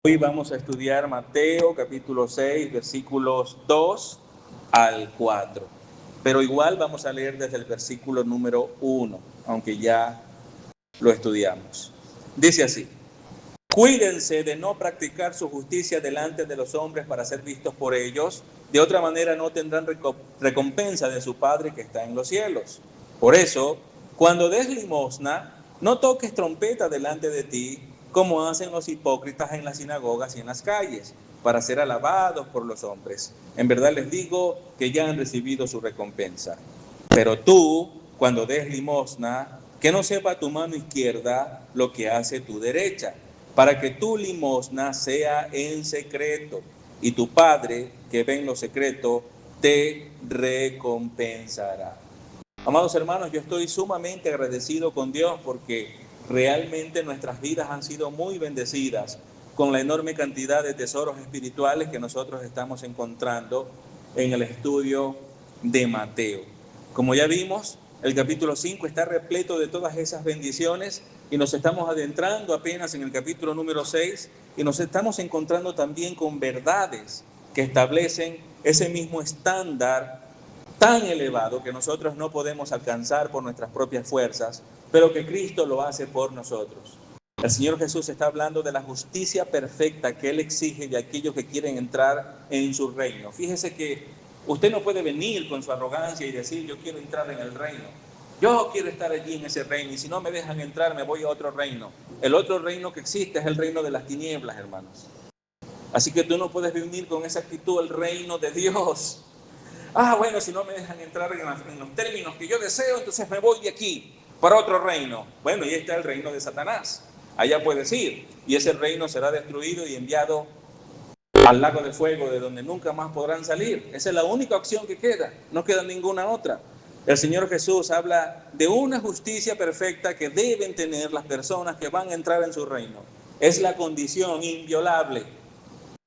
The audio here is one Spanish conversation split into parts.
Hoy vamos a estudiar Mateo capítulo 6, versículos 2 al 4. Pero igual vamos a leer desde el versículo número 1, aunque ya lo estudiamos. Dice así: Cuídense de no practicar su justicia delante de los hombres para ser vistos por ellos. De otra manera no tendrán recompensa de su Padre que está en los cielos. Por eso, cuando des limosna, no toques trompeta delante de ti, como hacen los hipócritas en las sinagogas y en las calles, para ser alabados por los hombres. En verdad les digo que ya han recibido su recompensa. Pero tú, cuando des limosna, que no sepa tu mano izquierda lo que hace tu derecha, para que tu limosna sea en secreto, y tu Padre, que ve en lo secreto, te recompensará. Amados hermanos, yo estoy sumamente agradecido con Dios porque realmente nuestras vidas han sido muy bendecidas con la enorme cantidad de tesoros espirituales que nosotros estamos encontrando en el estudio de Mateo. Como ya vimos, el capítulo 5 está repleto de todas esas bendiciones y nos estamos adentrando apenas en el capítulo número 6 y nos estamos encontrando también con verdades que establecen ese mismo estándar tan elevado que nosotros no podemos alcanzar por nuestras propias fuerzas, pero que Cristo lo hace por nosotros. El Señor Jesús está hablando de la justicia perfecta que Él exige de aquellos que quieren entrar en su reino. Fíjese que usted no puede venir con su arrogancia y decir: yo quiero entrar en el reino, yo quiero estar allí en ese reino, y si no me dejan entrar me voy a otro reino. El otro reino que existe es el reino de las tinieblas, hermanos. Así que tú no puedes venir con esa actitud al reino de Dios. Bueno, si no me dejan entrar en los términos que yo deseo, entonces me voy de aquí para otro reino. Bueno, y está el reino de Satanás. Allá puedes ir, y ese reino será destruido y enviado al lago de fuego, de donde nunca más podrán salir. Esa es la única opción que queda, no queda ninguna otra. El Señor Jesús habla de una justicia perfecta que deben tener las personas que van a entrar en su reino. Es la condición inviolable.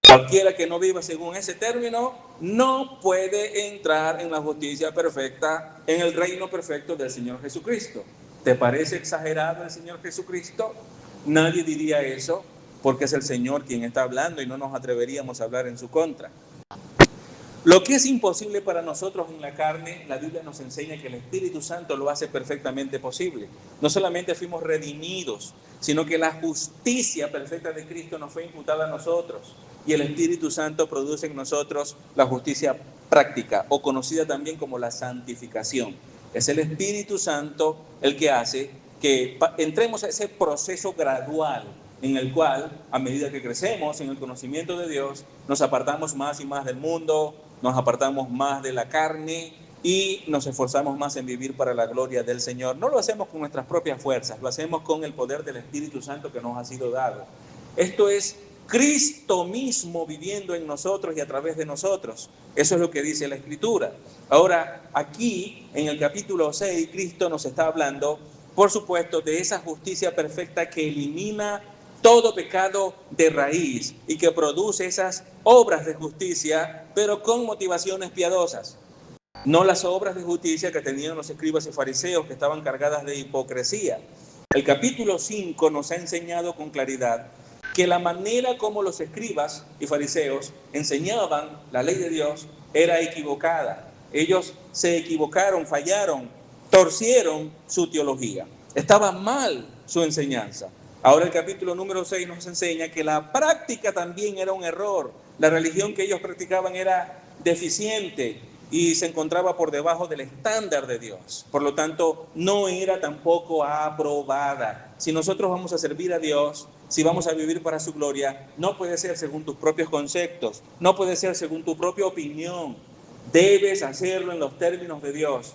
Cualquiera que no viva según ese término no puede entrar en la justicia perfecta, en el reino perfecto del Señor Jesucristo. ¿Te parece exagerado el Señor Jesucristo? Nadie diría eso, porque es el Señor quien está hablando y no nos atreveríamos a hablar en su contra. Lo que es imposible para nosotros en la carne, la Biblia nos enseña que el Espíritu Santo lo hace perfectamente posible. No solamente fuimos redimidos, sino que la justicia perfecta de Cristo nos fue imputada a nosotros. Y el Espíritu Santo produce en nosotros la justicia práctica, o conocida también como la santificación. Es el Espíritu Santo el que hace que entremos a ese proceso gradual en el cual, a medida que crecemos en el conocimiento de Dios, nos apartamos más y más del mundo, nos apartamos más de la carne y nos esforzamos más en vivir para la gloria del Señor. No lo hacemos con nuestras propias fuerzas, lo hacemos con el poder del Espíritu Santo que nos ha sido dado. Esto es Cristo mismo viviendo en nosotros y a través de nosotros. Eso es lo que dice la Escritura. Ahora, aquí en el capítulo 6, Cristo nos está hablando, por supuesto, de esa justicia perfecta que elimina todo pecado de raíz y que produce esas obras de justicia, pero con motivaciones piadosas. No las obras de justicia que tenían los escribas y fariseos, que estaban cargadas de hipocresía. El capítulo 5 nos ha enseñado con claridad que la manera como los escribas y fariseos enseñaban la ley de Dios era equivocada. Ellos se equivocaron, fallaron, torcieron su teología. Estaba mal su enseñanza. Ahora el capítulo número 6 nos enseña que la práctica también era un error. La religión que ellos practicaban era deficiente y se encontraba por debajo del estándar de Dios. Por lo tanto, no era tampoco aprobada. Si nosotros vamos a servir a Dios, si vamos a vivir para su gloria, no puede ser según tus propios conceptos, no puede ser según tu propia opinión. Debes hacerlo en los términos de Dios.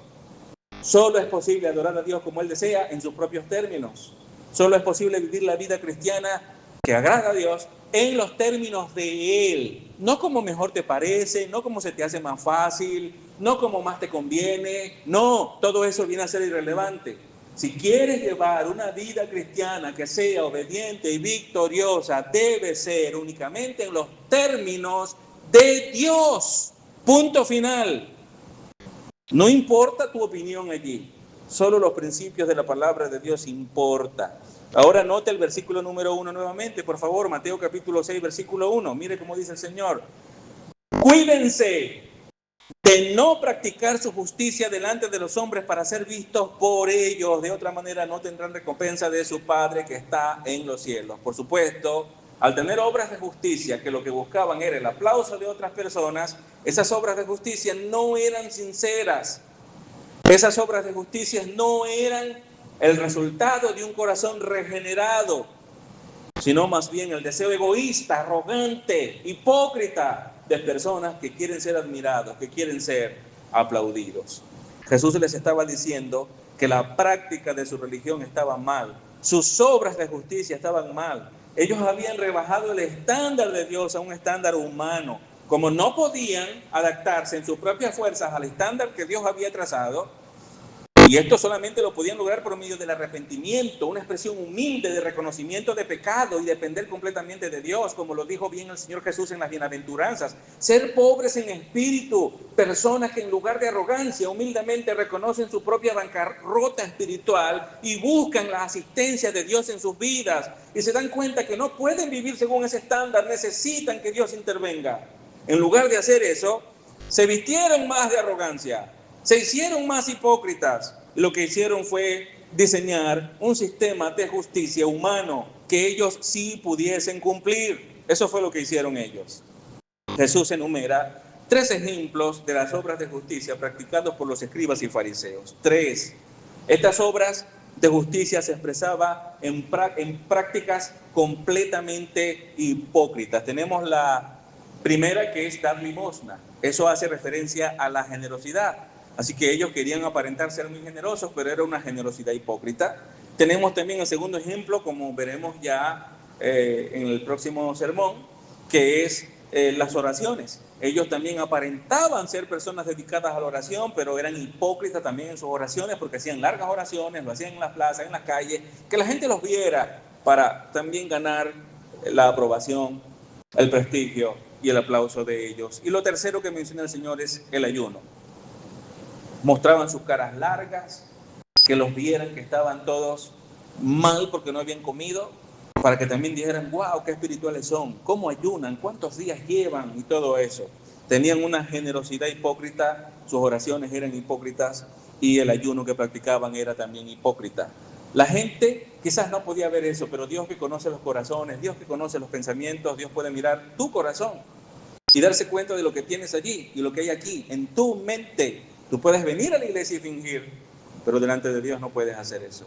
Solo es posible adorar a Dios como Él desea en sus propios términos. Solo es posible vivir la vida cristiana que agrada a Dios en los términos de Él. No como mejor te parece, no como se te hace más fácil, no como más te conviene. No, todo eso viene a ser irrelevante. Si quieres llevar una vida cristiana que sea obediente y victoriosa, debe ser únicamente en los términos de Dios. Punto final. No importa tu opinión allí, solo los principios de la palabra de Dios importan. Ahora note el versículo número 1 nuevamente, por favor, Mateo capítulo 6, versículo 1. Mire cómo dice el Señor. Cuídense de no practicar su justicia delante de los hombres para ser vistos por ellos. De otra manera no tendrán recompensa de su Padre que está en los cielos. Por supuesto, al tener obras de justicia que lo que buscaban era el aplauso de otras personas, esas obras de justicia no eran sinceras. Esas obras de justicia no eran el resultado de un corazón regenerado, sino más bien el deseo egoísta, arrogante, hipócrita de personas que quieren ser admirados, que quieren ser aplaudidos. Jesús les estaba diciendo que la práctica de su religión estaba mal, sus obras de justicia estaban mal. Ellos habían rebajado el estándar de Dios a un estándar humano. Como no podían adaptarse en sus propias fuerzas al estándar que Dios había trazado, y esto solamente lo podían lograr por medio del arrepentimiento, una expresión humilde de reconocimiento de pecado y depender completamente de Dios, como lo dijo bien el Señor Jesús en las bienaventuranzas. Ser pobres en espíritu, personas que en lugar de arrogancia humildemente reconocen su propia bancarrota espiritual y buscan la asistencia de Dios en sus vidas y se dan cuenta que no pueden vivir según ese estándar, necesitan que Dios intervenga. En lugar de hacer eso, se vistieron más de arrogancia, se hicieron más hipócritas. Lo que hicieron fue diseñar un sistema de justicia humano que ellos sí pudiesen cumplir. Eso fue lo que hicieron ellos. Jesús enumera 3 ejemplos de las obras de justicia practicadas por los escribas y fariseos. 3. Estas obras de justicia se expresaban en prácticas completamente hipócritas. Tenemos la primera, que es dar limosna. Eso hace referencia a la generosidad. Así que ellos querían aparentar ser muy generosos, pero era una generosidad hipócrita. Tenemos también el segundo ejemplo, como veremos ya en el próximo sermón, que es las oraciones. Ellos también aparentaban ser personas dedicadas a la oración, pero eran hipócritas también en sus oraciones, porque hacían largas oraciones, lo hacían en las plazas, en las calles, que la gente los viera para también ganar la aprobación, el prestigio y el aplauso de ellos. Y lo tercero que menciona el Señor es el ayuno. Mostraban sus caras largas, que los vieran que estaban todos mal porque no habían comido, para que también dijeran, wow, qué espirituales son, cómo ayunan, cuántos días llevan y todo eso. Tenían una generosidad hipócrita, sus oraciones eran hipócritas y el ayuno que practicaban era también hipócrita. La gente quizás no podía ver eso, pero Dios que conoce los corazones, Dios que conoce los pensamientos, Dios puede mirar tu corazón y darse cuenta de lo que tienes allí y lo que hay aquí, en tu mente. Tú puedes venir a la iglesia y fingir, pero delante de Dios no puedes hacer eso.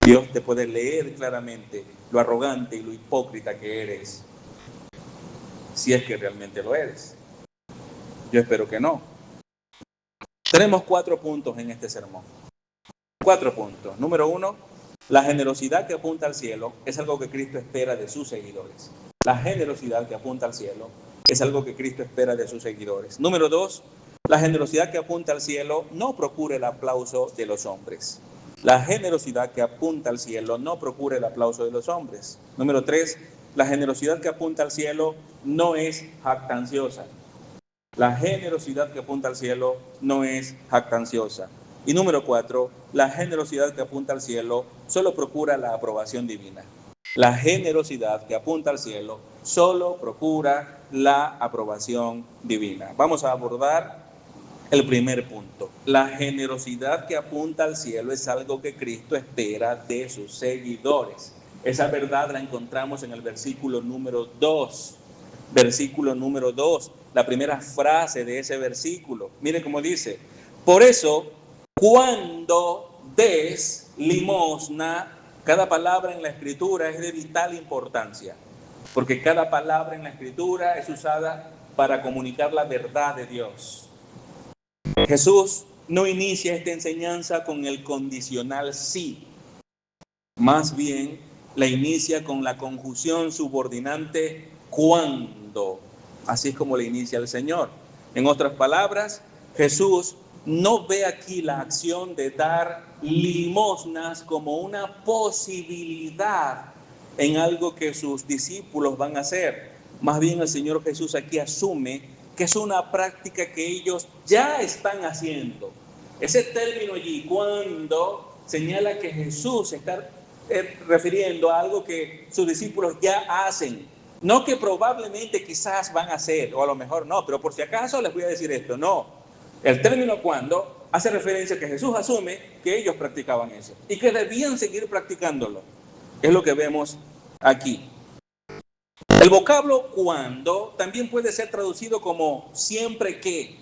Dios te puede leer claramente lo arrogante y lo hipócrita que eres, si es que realmente lo eres. Yo espero que no. Tenemos 4 puntos en este sermón. 4 puntos. Número 1, la generosidad que apunta al cielo es algo que Cristo espera de sus seguidores. La generosidad que apunta al cielo es algo que Cristo espera de sus seguidores. Número 2, la generosidad que apunta al cielo no procura el aplauso de los hombres. La generosidad que apunta al cielo no procura el aplauso de los hombres. Número 3, la generosidad que apunta al cielo no es jactanciosa. La generosidad que apunta al cielo no es jactanciosa. Y número 4, la generosidad que apunta al cielo solo procura la aprobación divina. La generosidad que apunta al cielo solo procura la aprobación divina. Vamos a abordar el primer punto. La generosidad que apunta al cielo es algo que Cristo espera de sus seguidores. Esa verdad la encontramos en el versículo número 2. Versículo número 2, la primera frase de ese versículo. Mire cómo dice: por eso, cuando des limosna, cada palabra en la Escritura es de vital importancia, porque cada palabra en la Escritura es usada para comunicar la verdad de Dios. Jesús no inicia esta enseñanza con el condicional sí, más bien la inicia con la conjunción subordinante cuando. Así es como le inicia el Señor. En otras palabras, Jesús no ve aquí la acción de dar limosnas como una posibilidad en algo que sus discípulos van a hacer. Más bien el Señor Jesús aquí asume que es una práctica que ellos ya están haciendo. Ese término allí, cuando, señala que Jesús está refiriendo a algo que sus discípulos ya hacen. No que probablemente quizás van a hacer, o a lo mejor no, pero por si acaso les voy a decir esto. No, el término cuando hace referencia a que Jesús asume que ellos practicaban eso y que debían seguir practicándolo. Es lo que vemos aquí. El vocablo cuando también puede ser traducido como siempre que,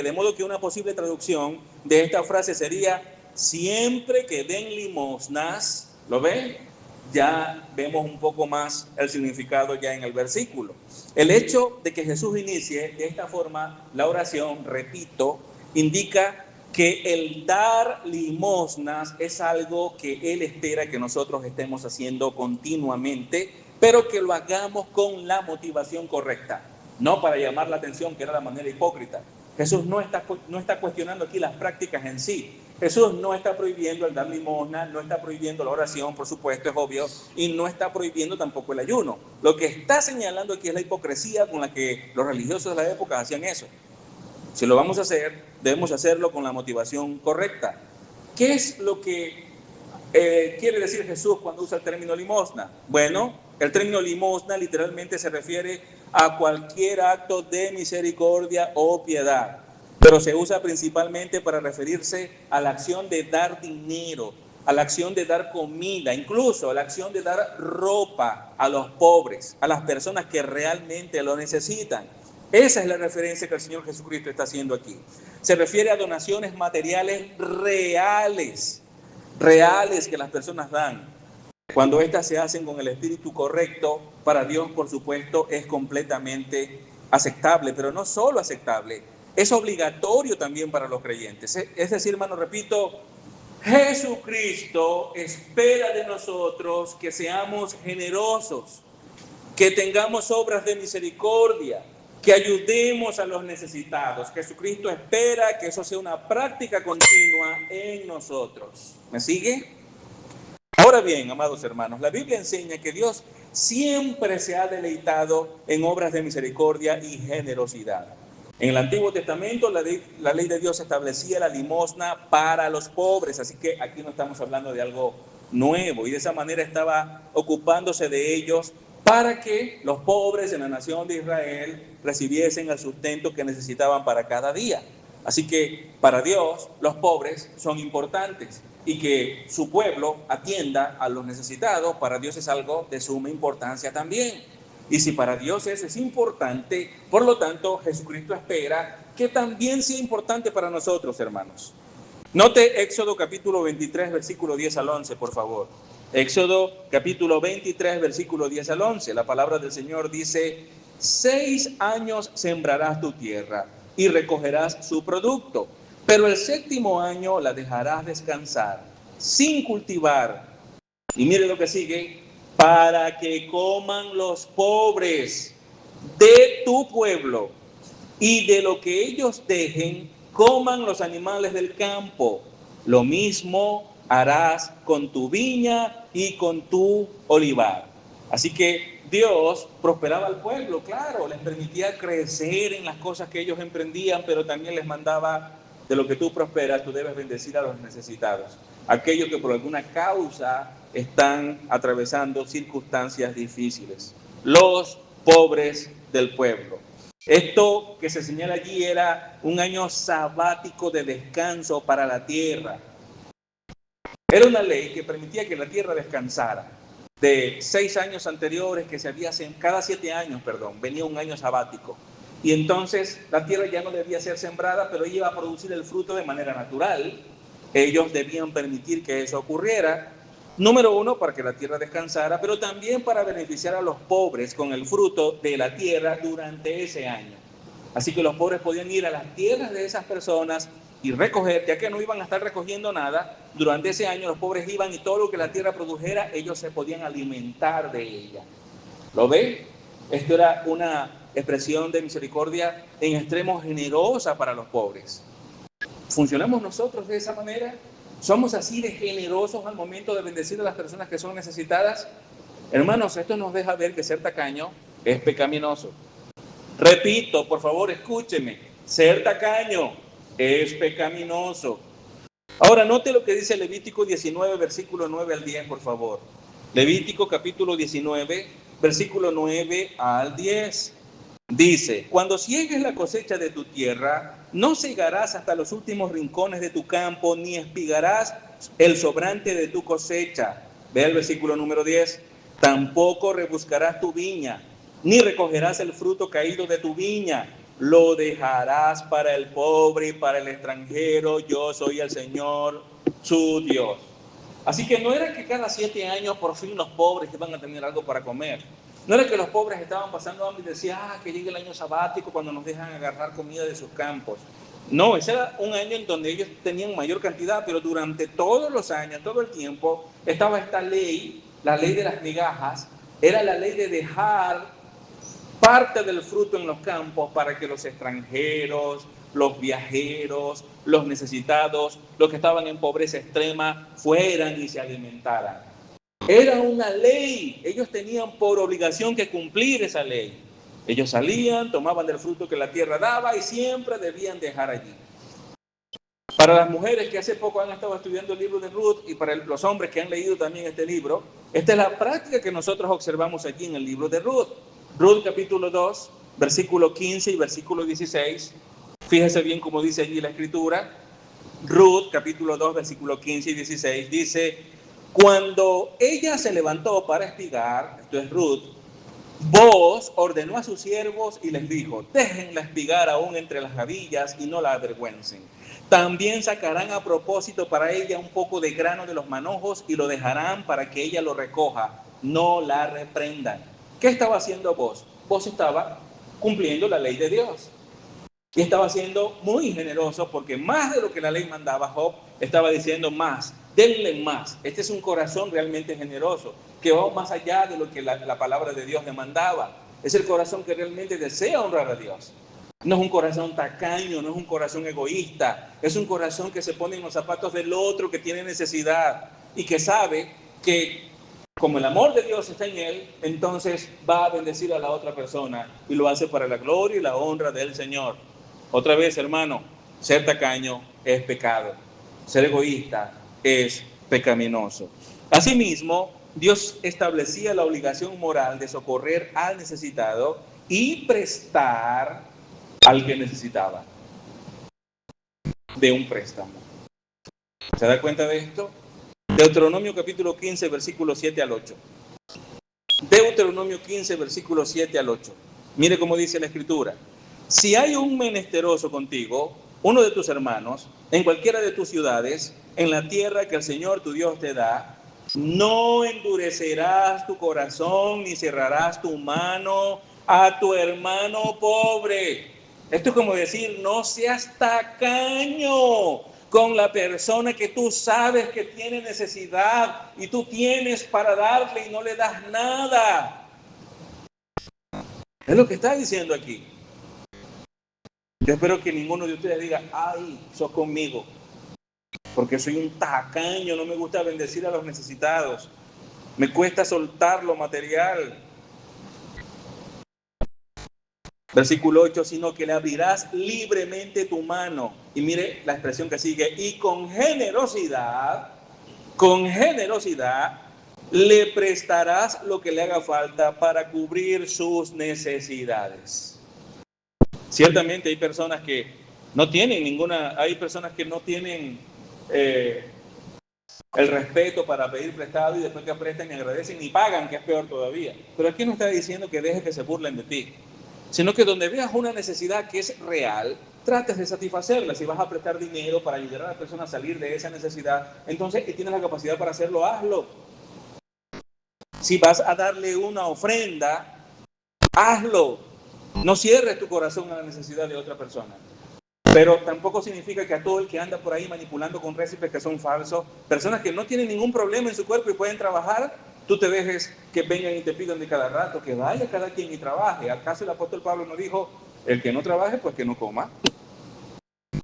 de modo que una posible traducción de esta frase sería siempre que den limosnas. ¿Lo ven? Ya vemos un poco más el significado ya en el versículo. El hecho de que Jesús inicie de esta forma la oración, repito, indica que el dar limosnas es algo que Él espera que nosotros estemos haciendo continuamente, pero que lo hagamos con la motivación correcta, no para llamar la atención, que era la manera hipócrita. Jesús no está cuestionando aquí las prácticas en sí. Jesús no está prohibiendo el dar limosna, no está prohibiendo la oración, por supuesto, es obvio, y no está prohibiendo tampoco el ayuno. Lo que está señalando aquí es la hipocresía con la que los religiosos de la época hacían eso. Si lo vamos a hacer, debemos hacerlo con la motivación correcta. ¿Qué es lo que quiere decir Jesús cuando usa el término limosna? Bueno, el término limosna literalmente se refiere a cualquier acto de misericordia o piedad, pero se usa principalmente para referirse a la acción de dar dinero, a la acción de dar comida, incluso a la acción de dar ropa a los pobres, a las personas que realmente lo necesitan. Esa es la referencia que el Señor Jesucristo está haciendo aquí. Se refiere a donaciones materiales reales que las personas dan. Cuando éstas se hacen con el espíritu correcto, para Dios, por supuesto, es completamente aceptable, pero no solo aceptable, es obligatorio también para los creyentes. Es decir, hermano, repito, Jesucristo espera de nosotros que seamos generosos, que tengamos obras de misericordia, que ayudemos a los necesitados. Jesucristo espera que eso sea una práctica continua en nosotros. ¿Me sigue? Ahora bien, amados hermanos, la Biblia enseña que Dios siempre se ha deleitado en obras de misericordia y generosidad. En el Antiguo Testamento la ley de Dios establecía la limosna para los pobres, así que aquí no estamos hablando de algo nuevo, y de esa manera estaba ocupándose de ellos para que los pobres en la nación de Israel recibiesen el sustento que necesitaban para cada día. Así que para Dios los pobres son importantes, y que su pueblo atienda a los necesitados, para Dios es algo de suma importancia también. Y si para Dios eso es importante, por lo tanto Jesucristo espera que también sea importante para nosotros, hermanos. Note Éxodo capítulo 23, versículo 10 al 11, por favor. Éxodo capítulo 23, versículo 10 al 11. La palabra del Señor dice: 6 años sembrarás tu tierra y recogerás su producto, pero el 7º año la dejarás descansar, sin cultivar. Y mire lo que sigue: para que coman los pobres de tu pueblo, y de lo que ellos dejen, coman los animales del campo. Lo mismo harás con tu viña y con tu olivar. Así que Dios prosperaba al pueblo, claro, les permitía crecer en las cosas que ellos emprendían, pero también les mandaba: de lo que tú prosperas, tú debes bendecir a los necesitados, aquellos que por alguna causa están atravesando circunstancias difíciles, los pobres del pueblo. Esto que se señala allí era un año sabático de descanso para la tierra. Era una ley que permitía que la tierra descansara. De 6 años anteriores que se había, cada 7 años, venía un año sabático. Y entonces la tierra ya no debía ser sembrada, pero iba a producir el fruto de manera natural. Ellos debían permitir que eso ocurriera. Número 1, para que la tierra descansara, pero también para beneficiar a los pobres con el fruto de la tierra durante ese año. Así que los pobres podían ir a las tierras de esas personas y recoger, ya que no iban a estar recogiendo nada. Durante ese año los pobres iban, y todo lo que la tierra produjera, ellos se podían alimentar de ella. ¿Lo ven? Esto era una expresión de misericordia en extremo generosa para los pobres. ¿Funcionamos nosotros de esa manera? ¿Somos así de generosos al momento de bendecir a las personas que son necesitadas? Hermanos, esto nos deja ver que ser tacaño es pecaminoso. Repito, por favor, escúcheme: ser tacaño es pecaminoso. Ahora note lo que dice Levítico 19, versículo 9 al 10, por favor. Levítico capítulo 19, versículo 9 al 10. Dice, cuando ciegues la cosecha de tu tierra, no cegarás hasta los últimos rincones de tu campo, ni espigarás el sobrante de tu cosecha. Ve el versículo número 10. Tampoco rebuscarás tu viña, ni recogerás el fruto caído de tu viña. Lo dejarás para el pobre y para el extranjero. Yo soy el Señor, su Dios. Así que no era que cada 7 años por fin los pobres iban a tener algo para comer. No era que los pobres estaban pasando hambre y decían, que llegue el año sabático cuando nos dejan agarrar comida de sus campos. No, ese era un año en donde ellos tenían mayor cantidad, pero durante todos los años, todo el tiempo, estaba esta ley, la ley de las migajas, era la ley de dejar parte del fruto en los campos para que los extranjeros, los viajeros, los necesitados, los que estaban en pobreza extrema, fueran y se alimentaran. Era una ley, ellos tenían por obligación que cumplir esa ley. Ellos salían, tomaban del fruto que la tierra daba y siempre debían dejar allí. Para las mujeres que hace poco han estado estudiando el libro de Ruth y para los hombres que han leído también este libro, esta es la práctica que nosotros observamos aquí en el libro de Ruth. Ruth capítulo 2, versículo 15 y versículo 16. Fíjese bien cómo dice allí la escritura. Ruth capítulo 2, versículo 15 y 16 dice, cuando ella se levantó para espigar, esto es Ruth, Booz ordenó a sus siervos y les dijo, déjenla espigar aún entre las gavillas y no la avergüencen. También sacarán a propósito para ella un poco de grano de los manojos y lo dejarán para que ella lo recoja. No la reprendan. ¿Qué estaba haciendo Booz? Booz estaba cumpliendo la ley de Dios. Y estaba siendo muy generoso porque más de lo que la ley mandaba, Job estaba diciendo más, denle más. Este es un corazón realmente generoso, que va más allá de lo que la palabra de Dios demandaba. Es el corazón que realmente desea honrar a Dios. No es un corazón tacaño, no es un corazón egoísta, es un corazón que se pone en los zapatos del otro que tiene necesidad y que sabe que como el amor de Dios está en él, entonces va a bendecir a la otra persona y lo hace para la gloria y la honra del Señor. Otra vez, hermano, ser tacaño es pecado. Ser egoísta es pecaminoso. Asimismo, Dios establecía la obligación moral de socorrer al necesitado y prestar al que necesitaba de un préstamo. ¿Se da cuenta de esto? Deuteronomio capítulo 15, versículos 7 al 8. Deuteronomio 15, versículos 7 al 8. Mire cómo dice la escritura. Si hay un menesteroso contigo, uno de tus hermanos, en cualquiera de tus ciudades, en la tierra que el Señor tu Dios te da, no endurecerás tu corazón ni cerrarás tu mano a tu hermano pobre. Esto es como decir, no seas tacaño con la persona que tú sabes que tiene necesidad y tú tienes para darle y no le das nada. Es lo que está diciendo aquí. Yo espero que ninguno de ustedes diga, ay, sos conmigo, porque soy un tacaño, no me gusta bendecir a los necesitados, me cuesta soltar lo material. Versículo 8, sino que le abrirás libremente tu mano. Y mire la expresión que sigue, y con generosidad, le prestarás lo que le haga falta para cubrir sus necesidades. Ciertamente hay personas que no tienen hay personas que no tienen el respeto para pedir prestado y después que prestan y agradecen y pagan, que es peor todavía. Pero aquí no está diciendo que dejes que se burlen de ti, sino que donde veas una necesidad que es real, trates de satisfacerla. Si vas a prestar dinero para ayudar a la persona a salir de esa necesidad, entonces si tienes la capacidad para hacerlo, hazlo. Si vas a darle una ofrenda, hazlo. No cierres tu corazón a la necesidad de otra persona. Pero tampoco significa que a todo el que anda por ahí manipulando con récipes que son falsos, personas que no tienen ningún problema en su cuerpo y pueden trabajar, tú te dejes que vengan y te pidan de cada rato, que vaya cada quien y trabaje. ¿Acaso el apóstol Pablo no dijo, el que no trabaje, pues que no coma?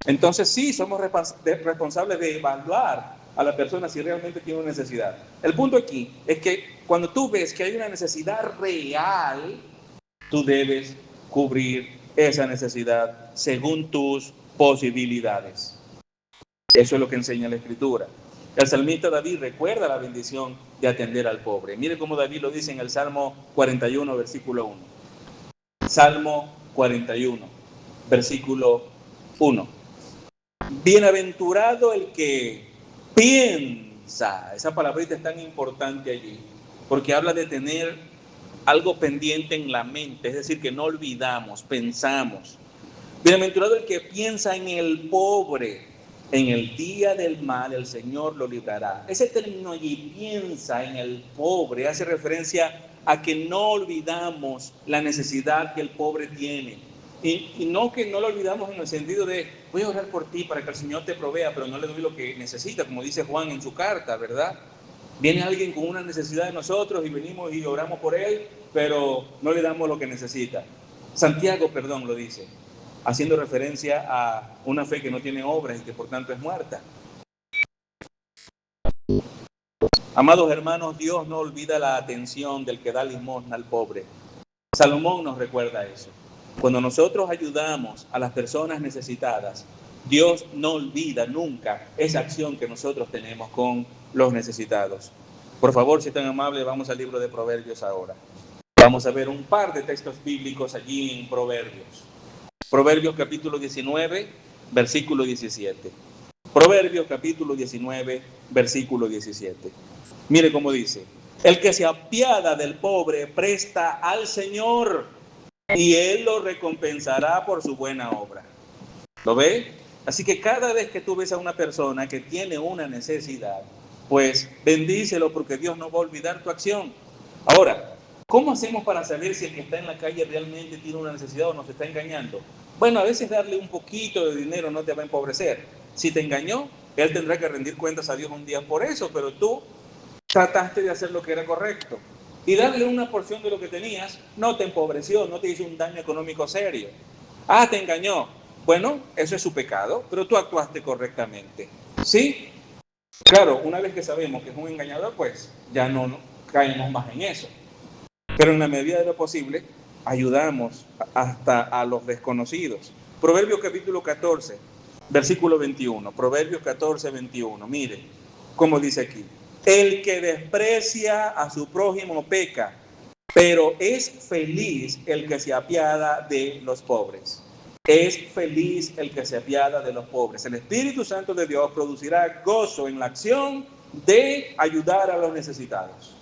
Entonces sí, somos responsables de evaluar a la persona si realmente tiene una necesidad. El punto aquí es que cuando tú ves que hay una necesidad real, tú debes cubrir esa necesidad según tus posibilidades. Eso es lo que enseña la Escritura. El salmista David recuerda la bendición de atender al pobre. Mire cómo David lo dice en el Salmo 41, versículo 1. Salmo 41, versículo 1. Bienaventurado el que piensa. Esa palabrita es tan importante allí, porque habla de tener algo pendiente en la mente, es decir, que no olvidamos, pensamos. Bienaventurado el que piensa en el pobre. En el día del mal el Señor lo librará. Ese término allí, piensa en el pobre, hace referencia a que no olvidamos la necesidad que el pobre tiene. Y no que no lo olvidamos en el sentido de, voy a orar por ti para que el Señor te provea, pero no le doy lo que necesita, como dice Juan en su carta, ¿verdad? Viene alguien con una necesidad de nosotros y venimos y oramos por él, pero no le damos lo que necesita. Santiago, perdón, lo dice, haciendo referencia a una fe que no tiene obras y que por tanto es muerta. Amados hermanos, Dios no olvida la atención del que da limosna al pobre. Salomón nos recuerda eso. Cuando nosotros ayudamos a las personas necesitadas, Dios no olvida nunca esa acción que nosotros tenemos con los necesitados. Por favor, si están amables, vamos al libro de Proverbios ahora. Vamos a ver un par de textos bíblicos allí en Proverbios. Proverbios capítulo 19, versículo 17. Proverbios capítulo 19, versículo 17. Mire cómo dice: el que se apiada del pobre presta al Señor, y Él lo recompensará por su buena obra. ¿Lo ve? Así que cada vez que tú ves a una persona que tiene una necesidad, pues bendícelo, porque Dios no va a olvidar tu acción. Ahora, ¿cómo hacemos para saber si el que está en la calle realmente tiene una necesidad o nos está engañando? Bueno, a veces darle un poquito de dinero no te va a empobrecer. Si te engañó, él tendrá que rendir cuentas a Dios un día por eso, pero tú trataste de hacer lo que era correcto. Y darle una porción de lo que tenías no te empobreció, no te hizo un daño económico serio. Ah, te engañó. Bueno, eso es su pecado, pero tú actuaste correctamente. ¿Sí? Claro, una vez que sabemos que es un engañador, pues ya no caemos más en eso. Pero en la medida de lo posible, ayudamos hasta a los desconocidos. Proverbios capítulo 14, versículo 21. Proverbios 14, 21. Mire cómo dice aquí: el que desprecia a su prójimo peca, pero es feliz el que se apiada de los pobres. Es feliz el que se apiada de los pobres. El Espíritu Santo de Dios producirá gozo en la acción de ayudar a los necesitados.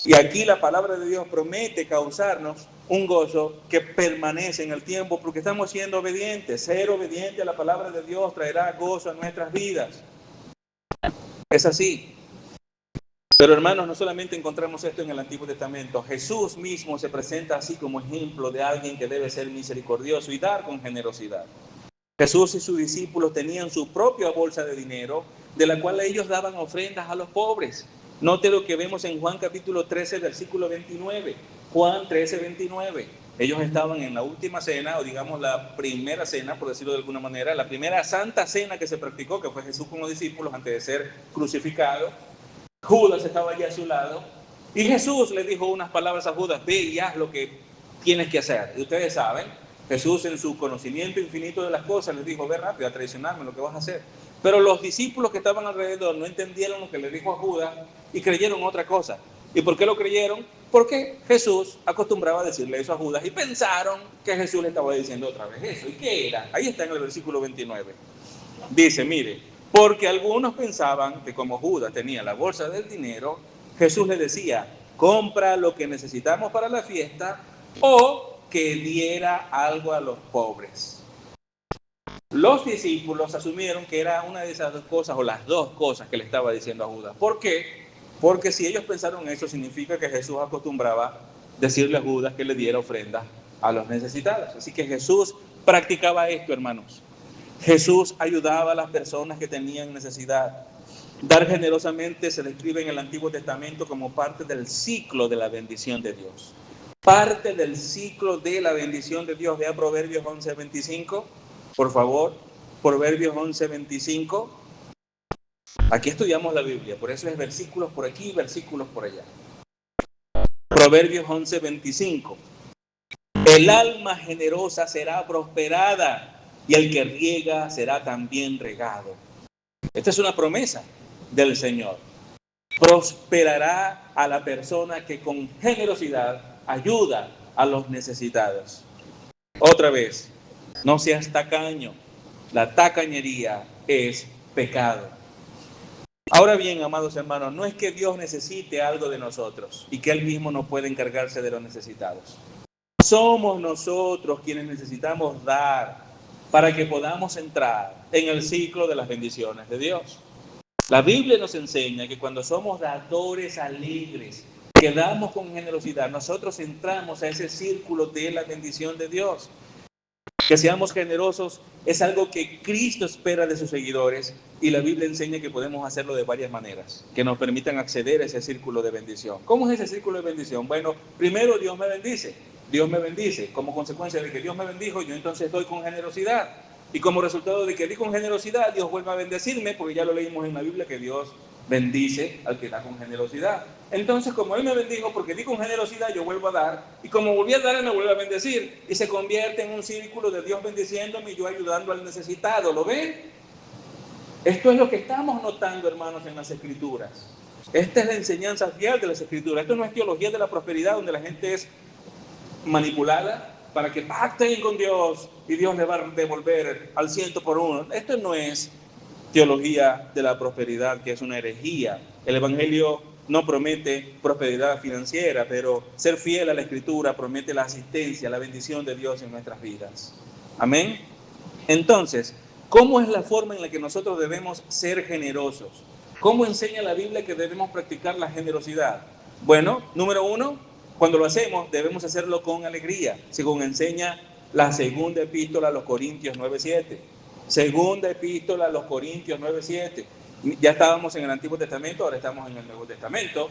Y aquí la palabra de Dios promete causarnos un gozo que permanece en el tiempo, porque estamos siendo obedientes. Ser obediente a la palabra de Dios traerá gozo a nuestras vidas. Es así. Pero hermanos, no solamente encontramos esto en el Antiguo Testamento. Jesús mismo se presenta así como ejemplo de alguien que debe ser misericordioso y dar con generosidad. Jesús y sus discípulos tenían su propia bolsa de dinero, de la cual ellos daban ofrendas a los pobres. Note lo que vemos en Juan capítulo 13, versículo 29. Juan 13, 29. Ellos estaban en la última cena, o digamos la primera cena, por decirlo de alguna manera, la primera santa cena que se practicó, que fue Jesús con los discípulos antes de ser crucificado. Judas estaba allí a su lado, y Jesús le dijo unas palabras a Judas: ve y haz lo que tienes que hacer. Y ustedes saben, Jesús en su conocimiento infinito de las cosas les dijo: ve rápido a traicionarme, lo que vas a hacer. Pero los discípulos que estaban alrededor no entendieron lo que le dijo a Judas y creyeron otra cosa. ¿Y por qué lo creyeron? Porque Jesús acostumbraba a decirle eso a Judas y pensaron que Jesús le estaba diciendo otra vez eso. ¿Y qué era? Ahí está en el versículo 29. Dice, mire, porque algunos pensaban que como Judas tenía la bolsa del dinero, Jesús le decía: compra lo que necesitamos para la fiesta, o que diera algo a los pobres. Los discípulos asumieron que era una de esas dos cosas, o las dos cosas que le estaba diciendo a Judas. ¿Por qué? Porque si ellos pensaron eso, significa que Jesús acostumbraba decirle a Judas que le diera ofrenda a los necesitados. Así que Jesús practicaba esto, hermanos. Jesús ayudaba a las personas que tenían necesidad. Dar generosamente se describe en el Antiguo Testamento como parte del ciclo de la bendición de Dios. Parte del ciclo de la bendición de Dios. Vea Proverbios 11:25, por favor. Proverbios 11:25. Aquí estudiamos la Biblia, por eso es versículos por aquí y versículos por allá. Proverbios 11:25. El alma generosa será prosperada, y el que riega será también regado. Esta es una promesa del Señor. Prosperará a la persona que con generosidad ayuda a los necesitados. Otra vez, no seas tacaño. La tacañería es pecado. Ahora bien, amados hermanos, no es que Dios necesite algo de nosotros y que Él mismo no puede encargarse de los necesitados. Somos nosotros quienes necesitamos dar para que podamos entrar en el ciclo de las bendiciones de Dios. La Biblia nos enseña que cuando somos dadores alegres, que damos con generosidad, nosotros entramos a ese círculo de la bendición de Dios. Que seamos generosos es algo que Cristo espera de sus seguidores y la Biblia enseña que podemos hacerlo de varias maneras, que nos permitan acceder a ese círculo de bendición. ¿Cómo es ese círculo de bendición? Bueno, primero Dios me bendice. Dios me bendice. Como consecuencia de que Dios me bendijo, yo entonces doy con generosidad. Y como resultado de que di con generosidad, Dios vuelve a bendecirme, porque ya lo leímos en la Biblia que Dios bendice al que da con generosidad. Entonces, como Él me bendijo porque di con generosidad, yo vuelvo a dar. Y como volví a dar, Él me vuelve a bendecir. Y se convierte en un círculo de Dios bendiciéndome y yo ayudando al necesitado. ¿Lo ven? Esto es lo que estamos notando, hermanos, en las Escrituras. Esta es la enseñanza fiel de las Escrituras. Esto no es teología de la prosperidad donde la gente es manipulada para que pacten con Dios y Dios le va a devolver al 100 por 1. Esto no es teología de la prosperidad, que es una herejía. El Evangelio no promete prosperidad financiera, pero ser fiel a la Escritura promete la asistencia, la bendición de Dios en nuestras vidas. Amén. Entonces, ¿cómo es la forma en la que nosotros debemos ser generosos? ¿Cómo enseña la Biblia que debemos practicar la generosidad? Bueno, número uno, cuando lo hacemos debemos hacerlo con alegría, según enseña la segunda epístola a los Corintios 9:7. Segunda epístola a los Corintios 9:7. Ya estábamos en el Antiguo Testamento, ahora estamos en el Nuevo Testamento.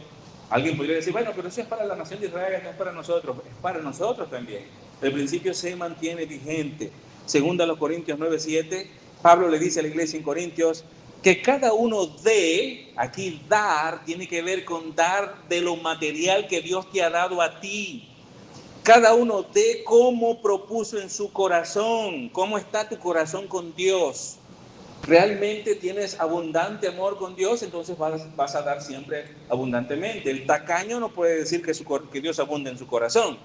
Alguien podría decir, bueno, pero eso es para la nación de Israel, no es para nosotros. Es para nosotros también. El principio se mantiene vigente. Segunda a los Corintios 9:7, Pablo le dice a la iglesia en Corintios que cada uno dé, aquí dar, tiene que ver con dar de lo material que Dios te ha dado a ti. Cada uno dé como propuso en su corazón. ¿Cómo está tu corazón con Dios? ¿Realmente tienes abundante amor con Dios? Entonces vas a dar siempre abundantemente. El tacaño no puede decir que Dios abunda en su corazón.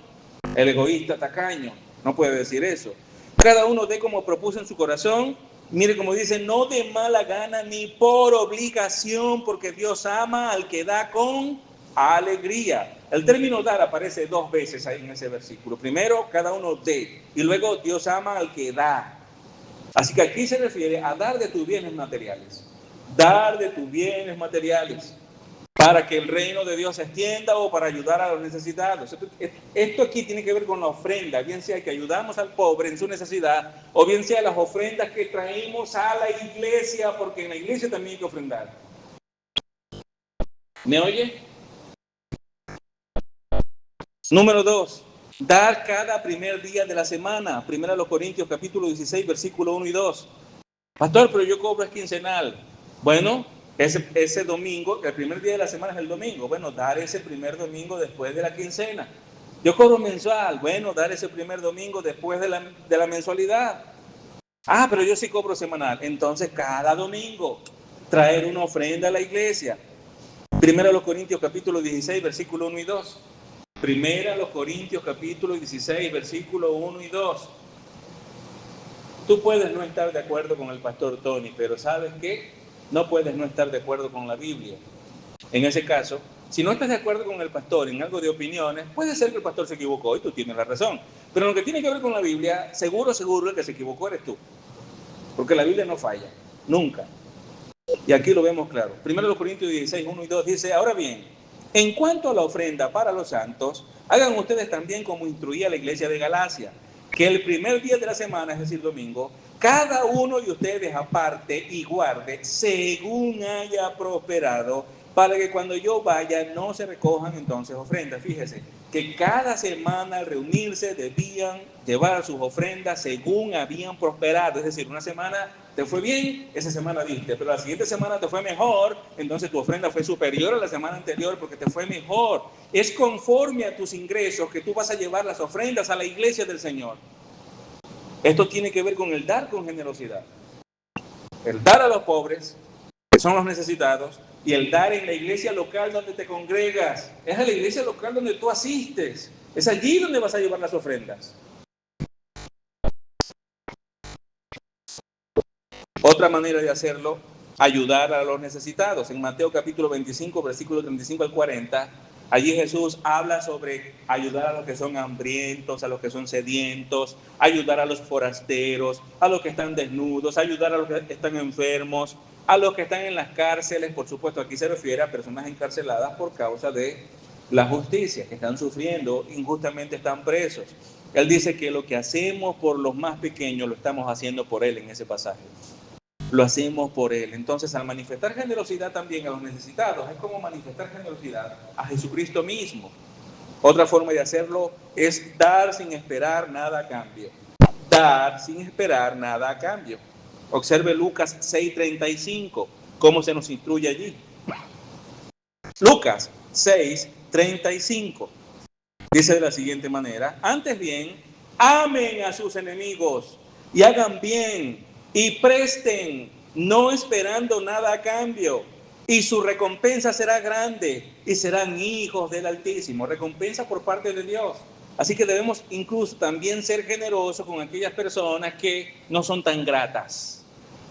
El egoísta tacaño no puede decir eso. Cada uno dé como propuso en su corazón. Mire como dice, no de mala gana ni por obligación, porque Dios ama al que da con alegría. El término dar aparece 2 veces ahí en ese versículo. Primero, cada uno dé, y luego Dios ama al que da. Así que aquí se refiere a dar de tus bienes materiales. Dar de tus bienes materiales para que el reino de Dios se extienda o para ayudar a los necesitados. Esto aquí tiene que ver con la ofrenda, bien sea que ayudamos al pobre en su necesidad, o bien sea las ofrendas que traemos a la iglesia, porque en la iglesia también hay que ofrendar. ¿Me oye? Número 2, dar cada primer día de la semana. Primera a los Corintios capítulo 16, versículo 1 y 2. Pastor, pero yo cobro es quincenal. Bueno, ese domingo, el primer día de la semana es el domingo. Bueno, dar ese primer domingo después de la quincena. Yo cobro mensual. Bueno, dar ese primer domingo después de la mensualidad. Ah, pero yo sí cobro semanal. Entonces, cada domingo, traer una ofrenda a la iglesia. Primera a los Corintios capítulo 16, versículo 1 y 2. Primera a los Corintios capítulo 16, versículo 1 y 2. Tú puedes no estar de acuerdo con el pastor Tony, pero ¿sabes qué? No puedes no estar de acuerdo con la Biblia. En ese caso, si no estás de acuerdo con el pastor en algo de opiniones, puede ser que el pastor se equivocó y tú tienes la razón. Pero en lo que tiene que ver con la Biblia, seguro el que se equivocó eres tú. Porque la Biblia no falla, nunca. Y aquí lo vemos claro. Primero los Corintios 16, 1 y 2 dice, ahora bien, en cuanto a la ofrenda para los santos, hagan ustedes también como instruía la iglesia de Galacia, que el primer día de la semana, es decir, domingo, cada uno de ustedes aparte y guarde según haya prosperado, para que cuando yo vaya no se recojan entonces ofrendas. Fíjese que cada semana al reunirse debían llevar sus ofrendas según habían prosperado. Es decir, una semana te fue bien, esa semana diste, pero la siguiente semana te fue mejor, entonces tu ofrenda fue superior a la semana anterior porque te fue mejor. Es conforme a tus ingresos que tú vas a llevar las ofrendas a la iglesia del Señor. Esto tiene que ver con el dar con generosidad. El dar a los pobres que son los necesitados, y el dar en la iglesia local donde te congregas. Es a la iglesia local donde tú asistes. Es allí donde vas a llevar las ofrendas. Otra manera de hacerlo, ayudar a los necesitados. En Mateo capítulo 25, versículo 35 al 40, allí Jesús habla sobre ayudar a los que son hambrientos, a los que son sedientos, ayudar a los forasteros, a los que están desnudos, ayudar a los que están enfermos, a los que están en las cárceles. Por supuesto, aquí se refiere a personas encarceladas por causa de la justicia, que están sufriendo, injustamente están presos. Él dice que lo que hacemos por los más pequeños lo estamos haciendo por Él en ese pasaje. Lo hacemos por Él. Entonces, al manifestar generosidad también a los necesitados, es como manifestar generosidad a Jesucristo mismo. Otra forma de hacerlo es dar sin esperar nada a cambio. Dar sin esperar nada a cambio. Observe Lucas 6:35, cómo se nos instruye allí. Lucas 6:35 dice de la siguiente manera: antes bien, amen a sus enemigos y hagan bien y presten, no esperando nada a cambio, y su recompensa será grande y serán hijos del Altísimo. Recompensa por parte de Dios. Así que debemos incluso también ser generosos con aquellas personas que no son tan gratas,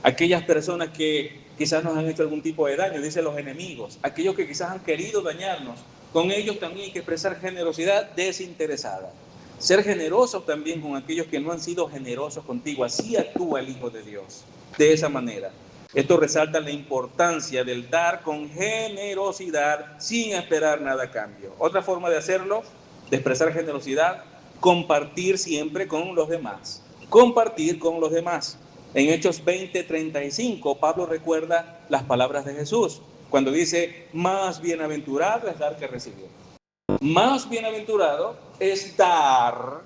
aquellas personas que quizás nos han hecho algún tipo de daño, dicen los enemigos, aquellos que quizás han querido dañarnos. Con ellos también hay que expresar generosidad desinteresada. Ser generosos también con aquellos que no han sido generosos contigo. Así actúa el Hijo de Dios, de esa manera. Esto resalta la importancia del dar con generosidad sin esperar nada a cambio. Otra forma de hacerlo, de expresar generosidad, compartir siempre con los demás. Compartir con los demás. En Hechos 20:35, Pablo recuerda las palabras de Jesús, cuando dice: más bienaventurado es dar que recibir. Más bienaventurado es dar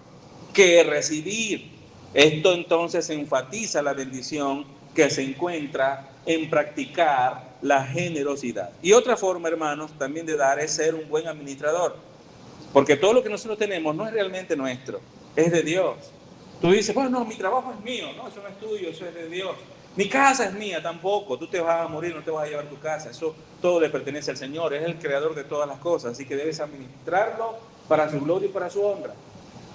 que recibir. Esto entonces enfatiza la bendición que se encuentra en practicar la generosidad. Y otra forma, hermanos, también de dar es ser un buen administrador. Porque todo lo que nosotros tenemos no es realmente nuestro, es de Dios. Tú dices: bueno, no, mi trabajo es mío. No, eso no es tuyo, eso es de Dios. Mi casa es mía, tampoco. Tú te vas a morir, no te vas a llevar tu casa. Eso todo le pertenece al Señor. Es el creador de todas las cosas. Así que debes administrarlo para su gloria y para su honra.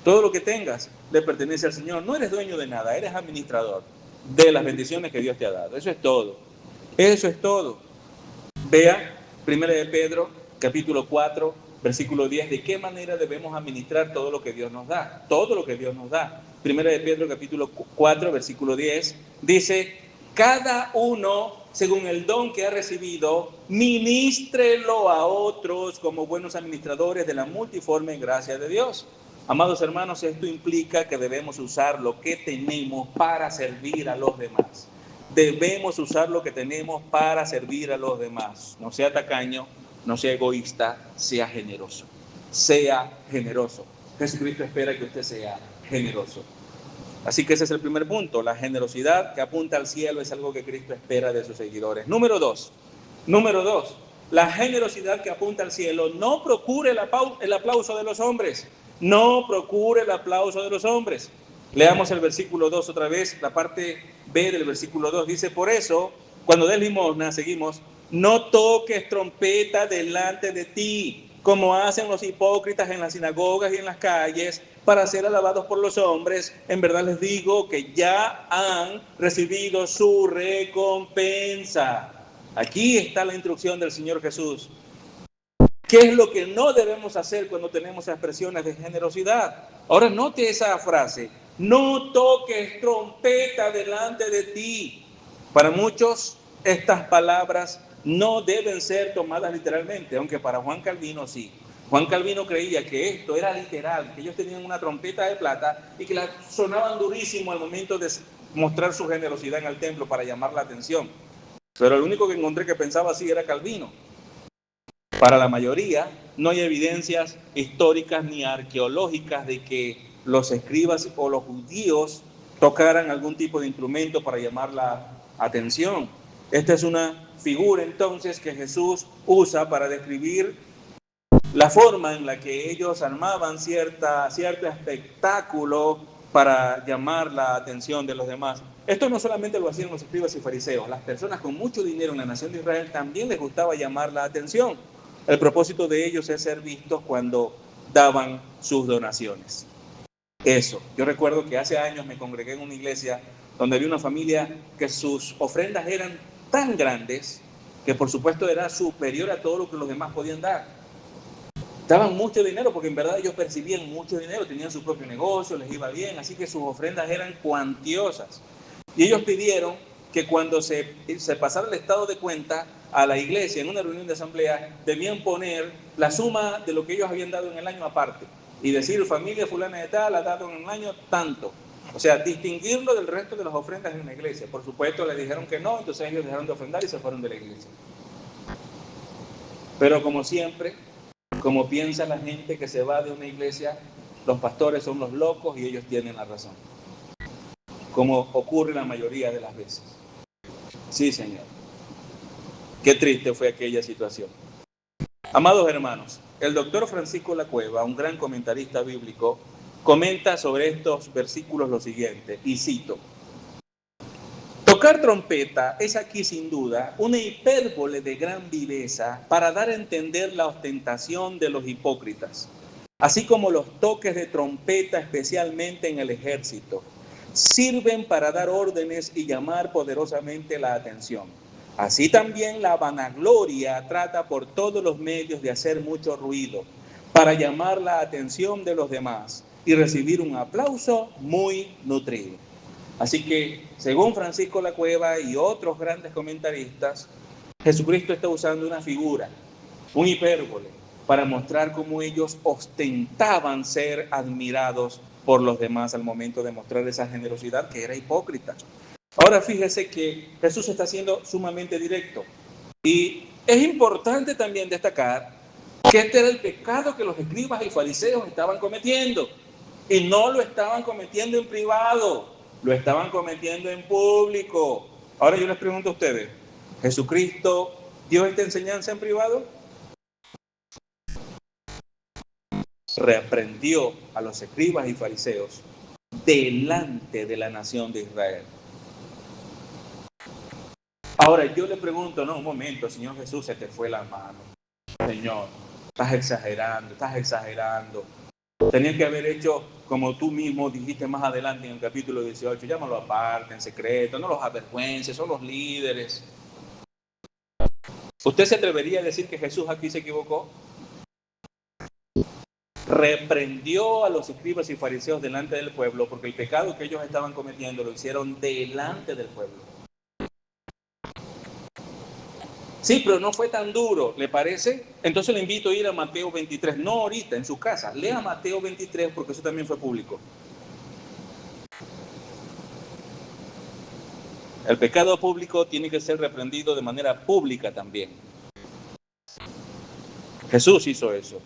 Todo lo que tengas le pertenece al Señor. No eres dueño de nada, eres administrador de las bendiciones que Dios te ha dado. Eso es todo. Eso es todo. Vea, 1 de Pedro, capítulo 4, versículo 10, de qué manera debemos administrar todo lo que Dios nos da. Todo lo que Dios nos da. 1 de Pedro, capítulo 4, versículo 10, dice: cada uno, según el don que ha recibido, ministrelo a otros como buenos administradores de la multiforme gracia de Dios. Amados hermanos, esto implica que debemos usar lo que tenemos para servir a los demás. Debemos usar lo que tenemos para servir a los demás. No sea tacaño, no sea egoísta, sea generoso. Sea generoso. Jesucristo espera que usted sea generoso. Así que ese es el primer punto. La generosidad que apunta al cielo es algo que Cristo espera de sus seguidores. Número dos, la generosidad que apunta al cielo no procure el aplauso de los hombres. No procure el aplauso de los hombres. Leamos el versículo 2 otra vez, la parte B del versículo 2. Dice: por eso, cuando des limosna, seguimos, no toques trompeta delante de ti, como hacen los hipócritas en las sinagogas y en las calles, para ser alabados por los hombres. En verdad les digo que ya han recibido su recompensa. Aquí está la instrucción del Señor Jesús. ¿Qué es lo que no debemos hacer cuando tenemos expresiones de generosidad? Ahora note esa frase: no toques trompeta delante de ti. Para muchos estas palabras no deben ser tomadas literalmente, aunque para Juan Calvino sí. Juan Calvino creía que esto era literal, que ellos tenían una trompeta de plata y que la sonaban durísimo al momento de mostrar su generosidad en el templo para llamar la atención. Pero el único que encontré que pensaba así era Calvino. Para la mayoría no hay evidencias históricas ni arqueológicas de que los escribas o los judíos tocaran algún tipo de instrumento para llamar la atención. Esta es una figura entonces que Jesús usa para describir la forma en la que ellos armaban cierto espectáculo para llamar la atención de los demás. esto no solamente lo hacían los escribas y fariseos, las personas con mucho dinero en la nación de Israel también les gustaba llamar la atención. El propósito de ellos es ser vistos cuando daban sus donaciones. Eso, yo recuerdo que hace años me congregué en una iglesia donde había una familia que sus ofrendas eran tan grandes que por supuesto era superior a todo lo que los demás podían dar. Daban mucho dinero porque en verdad ellos percibían mucho dinero, tenían su propio negocio, les iba bien, así que sus ofrendas eran cuantiosas. Y ellos pidieron que cuando se pasara el estado de cuenta a la iglesia en una reunión de asamblea, debían poner la suma de lo que ellos habían dado en el año aparte y decir, familia fulana de tal ha dado en el año tanto. O sea, distinguirlo del resto de las ofrendas en la iglesia. Por supuesto, le dijeron que no, entonces ellos dejaron de ofrendar y se fueron de la iglesia. Pero como siempre, como piensa la gente que se va de una iglesia, los pastores son los locos y ellos tienen la razón. Como ocurre la mayoría de las veces. Sí, Señor. Qué triste fue aquella situación. Amados hermanos, el doctor Francisco Lacueva, un gran comentarista bíblico, comenta sobre estos versículos lo siguiente, y cito: tocar trompeta es aquí sin duda una hipérbole de gran viveza para dar a entender la ostentación de los hipócritas, así como los toques de trompeta, especialmente en el ejército, sirven para dar órdenes y llamar poderosamente la atención. Así también la vanagloria trata por todos los medios de hacer mucho ruido, para llamar la atención de los demás y recibir un aplauso muy nutrido. Así que, según Francisco Lacueva y otros grandes comentaristas, Jesucristo está usando una figura, un hipérbole, para mostrar cómo ellos ostentaban ser admirados por los demás al momento de mostrar esa generosidad que era hipócrita. Ahora fíjese que Jesús está siendo sumamente directo. Y es importante también destacar que este era el pecado que los escribas y fariseos estaban cometiendo. Y no lo estaban cometiendo en privado, lo estaban cometiendo en público. Ahora yo les pregunto a ustedes, ¿Jesucristo dio esta enseñanza en privado? Reprendió a los escribas y fariseos delante de la nación de Israel. Ahora yo le pregunto, no, un momento, Señor Jesús, se te fue la mano. Señor, estás exagerando, estás exagerando. Tenías que haber hecho como tú mismo dijiste más adelante en el capítulo 18, llámalo aparte, en secreto, no los avergüences, son los líderes. ¿Usted se atrevería a decir que Jesús aquí se equivocó? Reprendió a los escribas y fariseos delante del pueblo porque el pecado que ellos estaban cometiendo lo hicieron delante del pueblo. Sí, pero no fue tan duro, ¿le parece? Entonces le invito a ir a Mateo 23, no ahorita, en su casa. Lea Mateo 23 porque eso también fue público. El pecado público tiene que ser reprendido de manera pública también. Jesús hizo eso.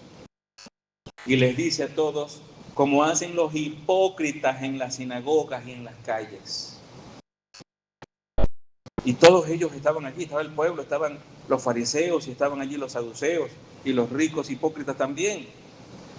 Y les dice a todos, como hacen los hipócritas en las sinagogas y en las calles. Y todos ellos estaban allí, estaba el pueblo, estaban los fariseos y estaban allí los saduceos y los ricos hipócritas también.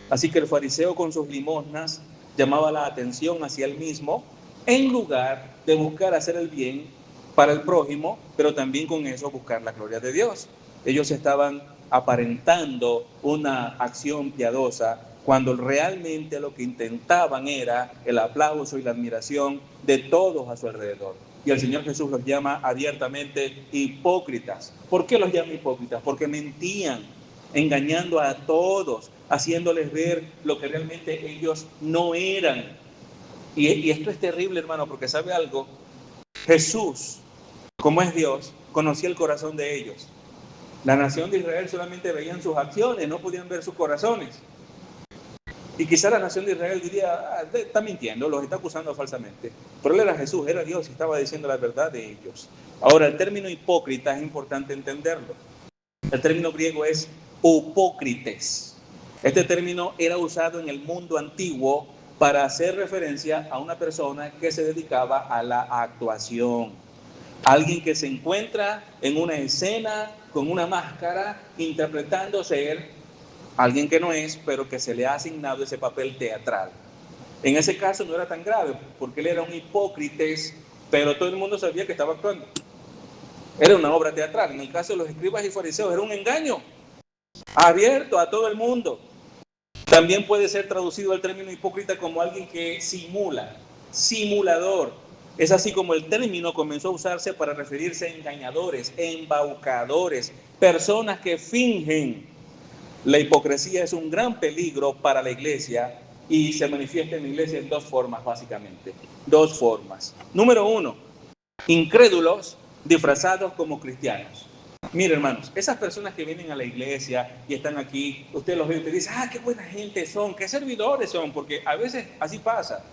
Así que el fariseo con sus limosnas llamaba la atención hacia él mismo en lugar de buscar hacer el bien para el prójimo, pero también con eso buscar la gloria de Dios. Ellos estaban aparentando una acción piadosa cuando realmente lo que intentaban era el aplauso y la admiración de todos a su alrededor. Y el Señor Jesús los llama abiertamente hipócritas. ¿Por qué los llama hipócritas? Porque mentían, engañando a todos, haciéndoles ver lo que realmente ellos no eran. Y esto es terrible, hermano, porque ¿sabe algo? Jesús, como es Dios, conocía el corazón de ellos. La nación de Israel solamente veían sus acciones, no podían ver sus corazones. Y quizá la nación de Israel diría, está mintiendo, los está acusando falsamente. Pero él era Jesús, era Dios y estaba diciendo la verdad de ellos. Ahora, el término hipócrita es importante entenderlo. El término griego es upócrites. Este término era usado en el mundo antiguo para hacer referencia a una persona que se dedicaba a la actuación. Alguien que se encuentra en una escena con una máscara interpretando ser alguien que no es, pero que se le ha asignado ese papel teatral. En ese caso no era tan grave, porque él era un hipócrites pero todo el mundo sabía que estaba actuando. Era una obra teatral. En el caso de los escribas y fariseos era un engaño abierto a todo el mundo. También puede ser traducido el término hipócrita como alguien que simula, simulador. Es así como el término comenzó a usarse para referirse a engañadores, embaucadores, personas que fingen. La hipocresía es un gran peligro para la iglesia y se manifiesta en la iglesia en dos formas, básicamente. Dos formas. Número uno, incrédulos disfrazados como cristianos. Mire, hermanos, esas personas que vienen a la iglesia y están aquí, usted los ve y usted dice, qué buena gente son, qué servidores son, porque a veces así pasa.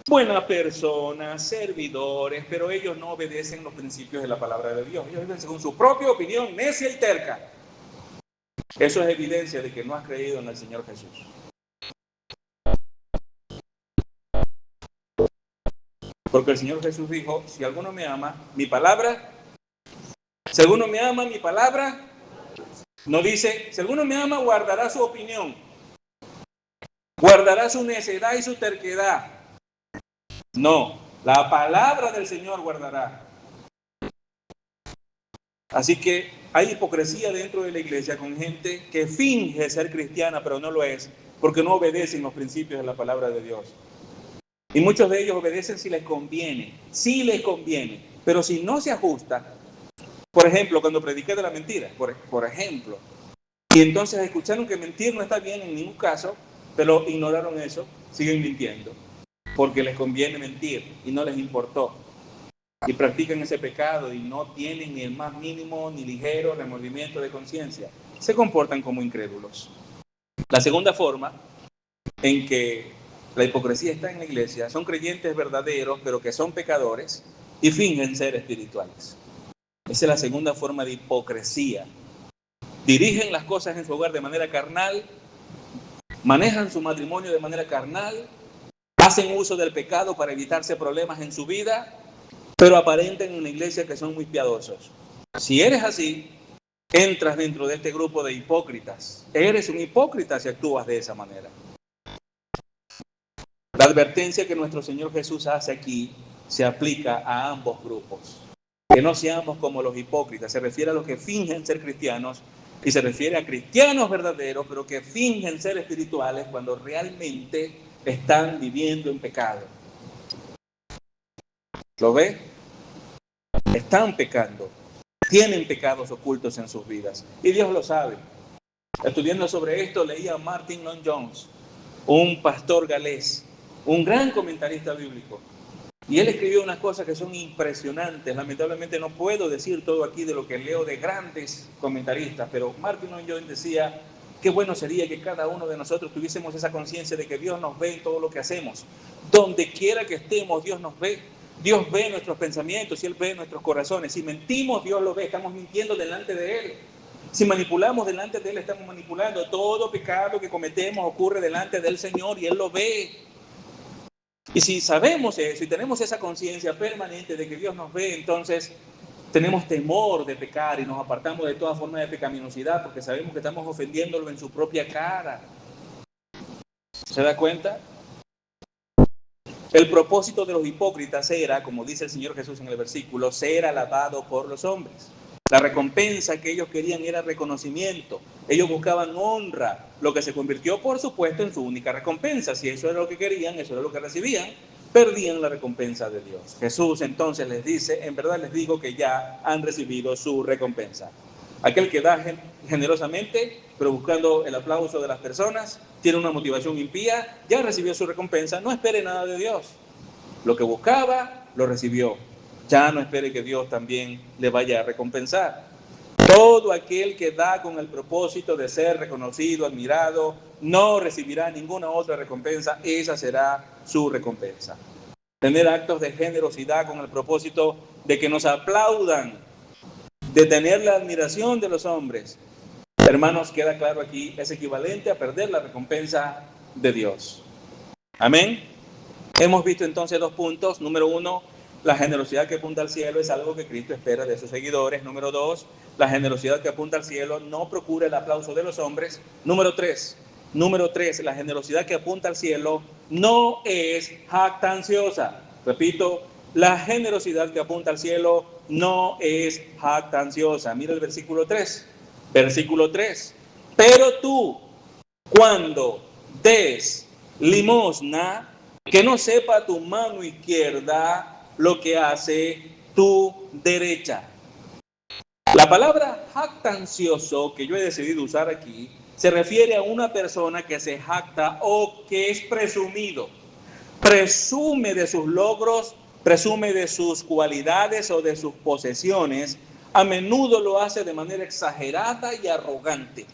Buenas personas, servidores, pero ellos no obedecen los principios de la palabra de Dios. Ellos viven según su propia opinión, necia y terca. Eso es evidencia de que no has creído en el Señor Jesús. Porque el Señor Jesús dijo, si alguno me ama, mi palabra, si alguno me ama, mi palabra, no dice, si alguno me ama, guardará su opinión, guardará su necedad y su terquedad. No, la palabra del Señor guardará. Así que hay hipocresía dentro de la iglesia con gente que finge ser cristiana, pero no lo es, porque no obedecen los principios de la palabra de Dios. Y muchos de ellos obedecen si les conviene, pero si no se ajusta, por ejemplo, cuando prediqué de la mentira, por ejemplo, y entonces escucharon que mentir no está bien en ningún caso, pero ignoraron eso, siguen mintiendo, porque les conviene mentir y no les importó. Y practican ese pecado y no tienen ni el más mínimo ni ligero remordimiento de conciencia. Se comportan como incrédulos. La segunda forma en que la hipocresía está en la iglesia son creyentes verdaderos, pero que son pecadores y fingen ser espirituales. Esa es la segunda forma de hipocresía. Dirigen las cosas en su hogar de manera carnal, manejan su matrimonio de manera carnal, hacen uso del pecado para evitarse problemas en su vida, pero aparentan en la iglesia que son muy piadosos. Si eres así, entras dentro de este grupo de hipócritas. Eres un hipócrita si actúas de esa manera. La advertencia que nuestro Señor Jesús hace aquí se aplica a ambos grupos. Que no seamos como los hipócritas. Se refiere a los que fingen ser cristianos y se refiere a cristianos verdaderos, pero que fingen ser espirituales cuando realmente están viviendo en pecado. ¿Lo ve? Están pecando. Tienen pecados ocultos en sus vidas. Y Dios lo sabe. Estudiando sobre esto, leía a Martin Lloyd-Jones, un pastor galés, un gran comentarista bíblico. Y él escribió unas cosas que son impresionantes. Lamentablemente no puedo decir todo aquí de lo que leo de grandes comentaristas, pero Martin Lloyd-Jones decía, qué bueno sería que cada uno de nosotros tuviésemos esa conciencia de que Dios nos ve en todo lo que hacemos. Donde quiera que estemos, Dios nos ve. Dios ve nuestros pensamientos y Él ve nuestros corazones. Si mentimos, Dios lo ve. Estamos mintiendo delante de Él. Si manipulamos delante de Él, estamos manipulando. Todo pecado que cometemos ocurre delante del Señor y Él lo ve. Y si sabemos eso y tenemos esa conciencia permanente de que Dios nos ve, entonces tenemos temor de pecar y nos apartamos de toda forma de pecaminosidad porque sabemos que estamos ofendiéndolo en su propia cara. ¿Se da cuenta? El propósito de los hipócritas era, como dice el Señor Jesús en el versículo, ser alabado por los hombres. La recompensa que ellos querían era reconocimiento. Ellos buscaban honra, lo que se convirtió, por supuesto, en su única recompensa. Si eso era lo que querían, eso era lo que recibían, perdían la recompensa de Dios. Jesús entonces les dice, en verdad les digo que ya han recibido su recompensa. Aquel que da generosamente, pero buscando el aplauso de las personas, tiene una motivación impía, ya recibió su recompensa, no espere nada de Dios. Lo que buscaba, lo recibió. Ya no espere que Dios también le vaya a recompensar. Todo aquel que da con el propósito de ser reconocido, admirado, no recibirá ninguna otra recompensa, esa será su recompensa. Tener actos de generosidad con el propósito de que nos aplaudan, de tener la admiración de los hombres, hermanos, queda claro aquí, es equivalente a perder la recompensa de Dios. Amén. Hemos visto entonces dos puntos. Número uno, la generosidad que apunta al cielo es algo que Cristo espera de sus seguidores. Número dos, la generosidad que apunta al cielo no procura el aplauso de los hombres. Número tres, la generosidad que apunta al cielo no es jactanciosa. Repito, La generosidad que apunta al cielo no es jactanciosa. Mira el versículo 3. Versículo 3. Pero tú, cuando des limosna, que no sepa tu mano izquierda lo que hace tu derecha. La palabra jactancioso que yo he decidido usar aquí se refiere a una persona que se jacta o que es presumido. Presume de sus logros, presume de sus cualidades o de sus posesiones. A menudo lo hace de manera exagerada y arrogante.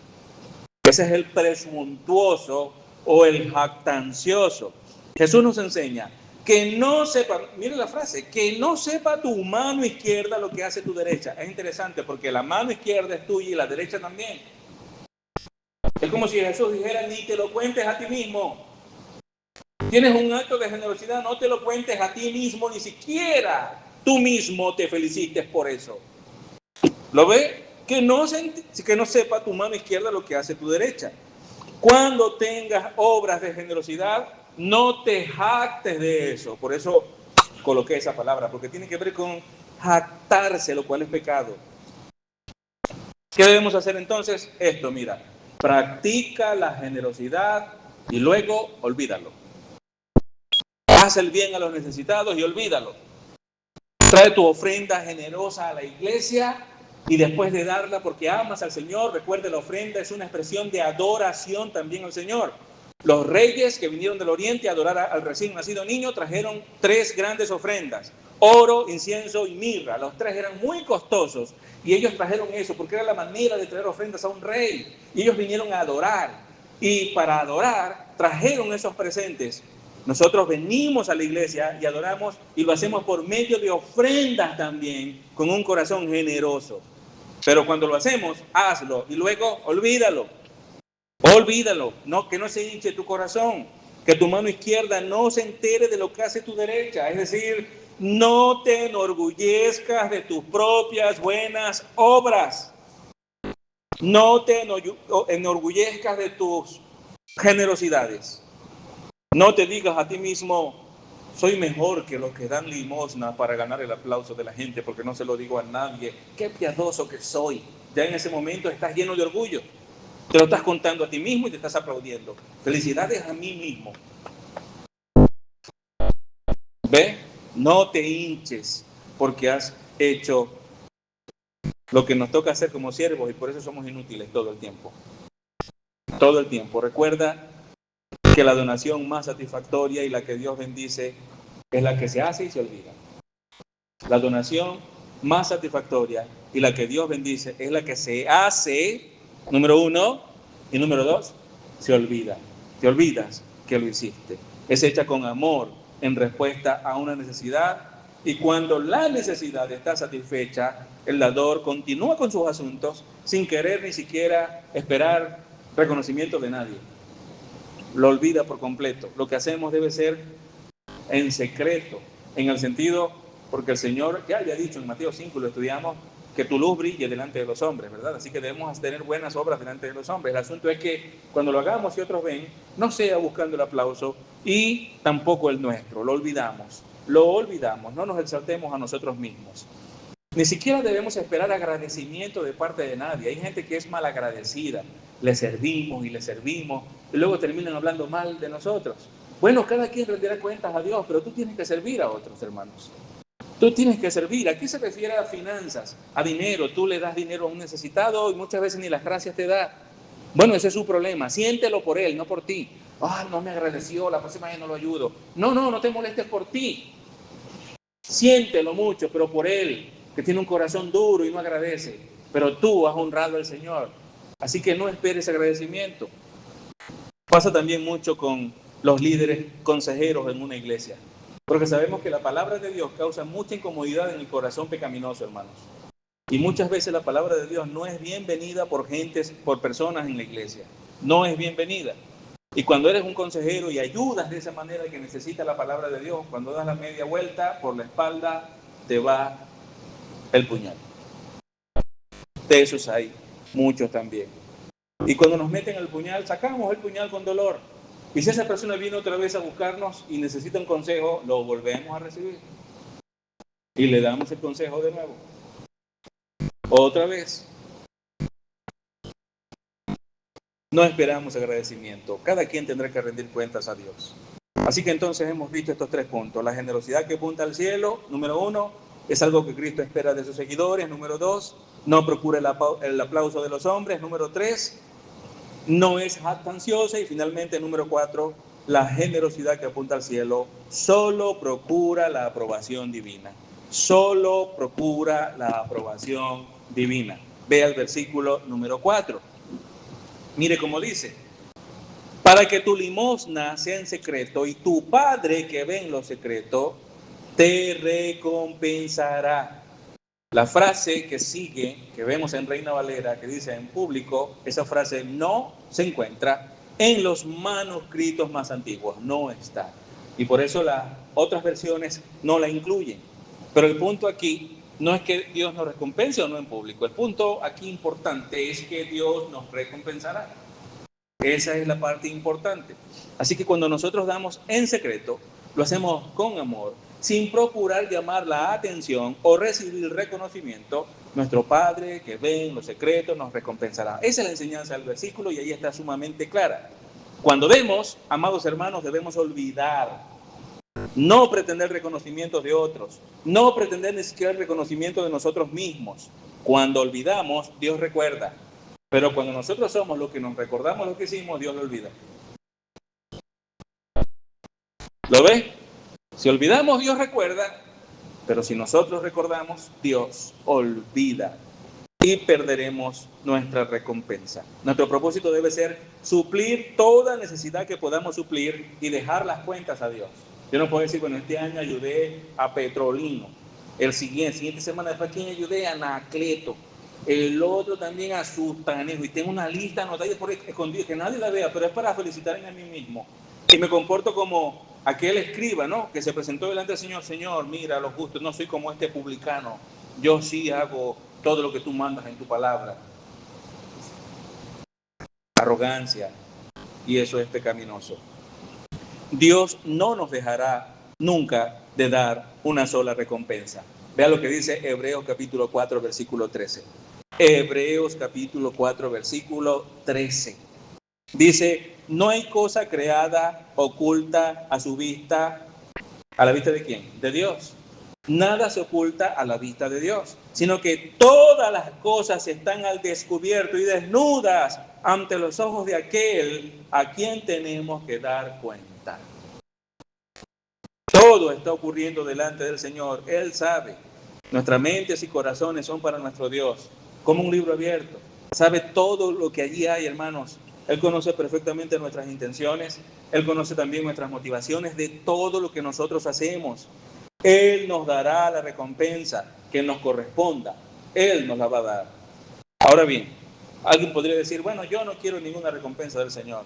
Ese es el presuntuoso o el jactancioso. Jesús nos enseña que no sepa, mire la frase, que no sepa tu mano izquierda lo que hace tu derecha. Es interesante porque la mano izquierda es tuya y la derecha también. Es como si Jesús dijera, ni te lo cuentes a ti mismo. Tienes un acto de generosidad, no te lo cuentes a ti mismo, ni siquiera tú mismo te felicites por eso. ¿Lo ve? Que no sepa tu mano izquierda lo que hace tu derecha. Cuando tengas obras de generosidad, no te jactes de eso. Por eso coloqué esa palabra, porque tiene que ver con jactarse, lo cual es pecado. ¿Qué debemos hacer entonces? Esto, mira, practica la generosidad y luego olvídalo. Haz el bien a los necesitados y olvídalo. Trae tu ofrenda generosa a la iglesia y después de darla porque amas al Señor, recuerde, la ofrenda es una expresión de adoración también al Señor. Los reyes que vinieron del oriente a adorar al recién nacido niño trajeron 3 grandes ofrendas: oro, incienso y mirra. Los 3 eran muy costosos y ellos trajeron eso porque era la manera de traer ofrendas a un rey. Y ellos vinieron a adorar y para adorar trajeron esos presentes. Nosotros venimos a la iglesia y adoramos y lo hacemos por medio de ofrendas también, con un corazón generoso. Pero cuando lo hacemos, hazlo y luego olvídalo. Olvídalo, no, que no se hinche tu corazón, que tu mano izquierda no se entere de lo que hace tu derecha. Es decir, no te enorgullezcas de tus propias buenas obras. No te enorgullezcas de tus generosidades. No te digas a ti mismo, soy mejor que los que dan limosna para ganar el aplauso de la gente, porque no se lo digo a nadie. Qué piadoso que soy. Ya en ese momento estás lleno de orgullo. Te lo estás contando a ti mismo y te estás aplaudiendo. Felicidades a mí mismo. ¿Ve? No te hinches porque has hecho lo que nos toca hacer como siervos y por eso somos inútiles todo el tiempo. Todo el tiempo. Recuerda que la donación más satisfactoria y la que Dios bendice es la que se hace y se olvida. La donación más satisfactoria y la que Dios bendice es la que se hace, número 1, y número 2, se olvida. Te olvidas que lo hiciste. Es hecha con amor en respuesta a una necesidad y cuando la necesidad está satisfecha, el dador continúa con sus asuntos sin querer ni siquiera esperar reconocimiento de nadie. Lo olvida por completo. Lo que hacemos debe ser en secreto, en el sentido, porque el Señor ya había dicho en Mateo 5, lo estudiamos, que tu luz brille delante de los hombres, ¿verdad? Así que debemos tener buenas obras delante de los hombres. El asunto es que cuando lo hagamos y otros ven, no sea buscando el aplauso y tampoco el nuestro. Lo olvidamos, no nos exaltemos a nosotros mismos. Ni siquiera debemos esperar agradecimiento de parte de nadie. Hay gente que es malagradecida. Le servimos y luego terminan hablando mal de nosotros. Bueno, cada quien rendirá cuentas a Dios, pero tú tienes que servir a otros, hermanos. Tú tienes que servir. ¿A qué se refiere a finanzas? A dinero. Tú le das dinero a un necesitado y muchas veces ni las gracias te da. Bueno, ese es su problema. Siéntelo por él, no por ti. No me agradeció, la próxima vez no lo ayudo. No te molestes por ti. Siéntelo mucho, pero por él, que tiene un corazón duro y no agradece. Pero tú has honrado al Señor. Así que no esperes agradecimiento. Pasa también mucho con los líderes consejeros en una iglesia. Porque sabemos que la palabra de Dios causa mucha incomodidad en el corazón pecaminoso, hermanos. Y muchas veces la palabra de Dios no es bienvenida por personas en la iglesia. No es bienvenida. Y cuando eres un consejero y ayudas de esa manera que necesita la palabra de Dios, cuando das la media vuelta, por la espalda te va el puñal. De esos hay muchos también. Y cuando nos meten el puñal, sacamos el puñal con dolor. Y si esa persona viene otra vez a buscarnos y necesita un consejo, lo volvemos a recibir. Y le damos el consejo de nuevo. Otra vez. No esperamos agradecimiento. Cada quien tendrá que rendir cuentas a Dios. Así que entonces hemos visto estos 3 puntos. La generosidad que apunta al cielo, número 1, es algo que Cristo espera de sus seguidores. Número 2, no procura el aplauso de los hombres. Número 3, no es jactanciosa. Y finalmente, número 4, la generosidad que apunta al cielo solo procura la aprobación divina. Solo procura la aprobación divina. Vea el versículo número 4. Mire cómo dice: para que tu limosna sea en secreto y tu Padre que ve en lo secreto te recompensará. La frase que sigue, que vemos en Reina Valera, que dice en público, esa frase no se encuentra en los manuscritos más antiguos, no está. Y por eso las otras versiones no la incluyen. Pero el punto aquí no es que Dios nos recompense o no en público. El punto aquí importante es que Dios nos recompensará. Esa es la parte importante. Así que cuando nosotros damos en secreto, lo hacemos con amor, sin procurar llamar la atención o recibir reconocimiento. Nuestro Padre que ve en lo secreto nos recompensará. Esa es la enseñanza del versículo y ahí está sumamente clara. Cuando demos, amados hermanos, debemos olvidar, no pretender reconocimiento de otros, no pretender ni siquiera el reconocimiento de nosotros mismos. Cuando olvidamos, Dios recuerda. Pero cuando nosotros somos los que nos recordamos lo que hicimos, Dios lo olvida. ¿Lo ve? Si olvidamos, Dios recuerda, pero si nosotros recordamos, Dios olvida y perderemos nuestra recompensa. Nuestro propósito debe ser suplir toda necesidad que podamos suplir y dejar las cuentas a Dios. Yo no puedo decir, bueno, este año ayudé a Petrolino, el siguiente semana después, ¿quién ayudé? A Anacleto. El otro también a Sustanejo, y tengo una lista anotada por escondida que nadie la vea, pero es para felicitarme a mí mismo. Y me comporto como aquel escriba, ¿no? Que se presentó delante del Señor: Señor, mira lo justo, no soy como este publicano, yo sí hago todo lo que tú mandas en tu palabra. Arrogancia, y eso es pecaminoso. Dios no nos dejará nunca de dar una sola recompensa. Vea lo que dice Hebreos capítulo 4, versículo 13. Hebreos capítulo 4, versículo 13. Dice: no hay cosa creada oculta a su vista. ¿A la vista de quién? De Dios. Nada se oculta a la vista de Dios, sino que todas las cosas están al descubierto y desnudas ante los ojos de aquel a quien tenemos que dar cuenta. Todo está ocurriendo delante del Señor. Él sabe. Nuestras mentes y corazones son para nuestro Dios como un libro abierto. Sabe todo lo que allí hay, hermanos. Él conoce perfectamente nuestras intenciones. Él conoce también nuestras motivaciones de todo lo que nosotros hacemos. Él nos dará la recompensa que nos corresponda. Él nos la va a dar. Ahora bien, alguien podría decir: bueno, yo no quiero ninguna recompensa del Señor.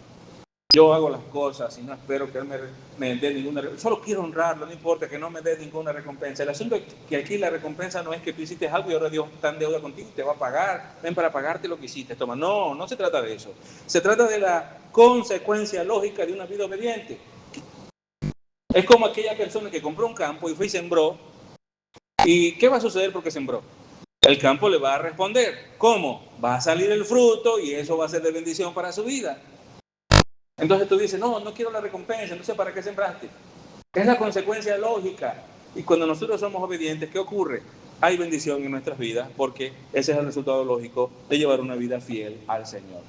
Yo hago las cosas y no espero que Él me dé ninguna recompensa. Solo quiero honrarlo, no importa que no me dé ninguna recompensa. El asunto es que aquí la recompensa no es que tú hiciste algo y ahora Dios está en deuda contigo y te va a pagar. Ven para pagarte lo que hiciste. Toma. No, no se trata de eso. Se trata de la consecuencia lógica de una vida obediente. Es como aquella persona que compró un campo y fue y sembró. ¿Y qué va a suceder porque sembró? El campo le va a responder. ¿Cómo? Va a salir el fruto y eso va a ser de bendición para su vida. Entonces tú dices: no, no quiero la recompensa, entonces ¿para qué sembraste? Es la consecuencia lógica. Y cuando nosotros somos obedientes, ¿qué ocurre? Hay bendición en nuestras vidas porque ese es el resultado lógico de llevar una vida fiel al Señor.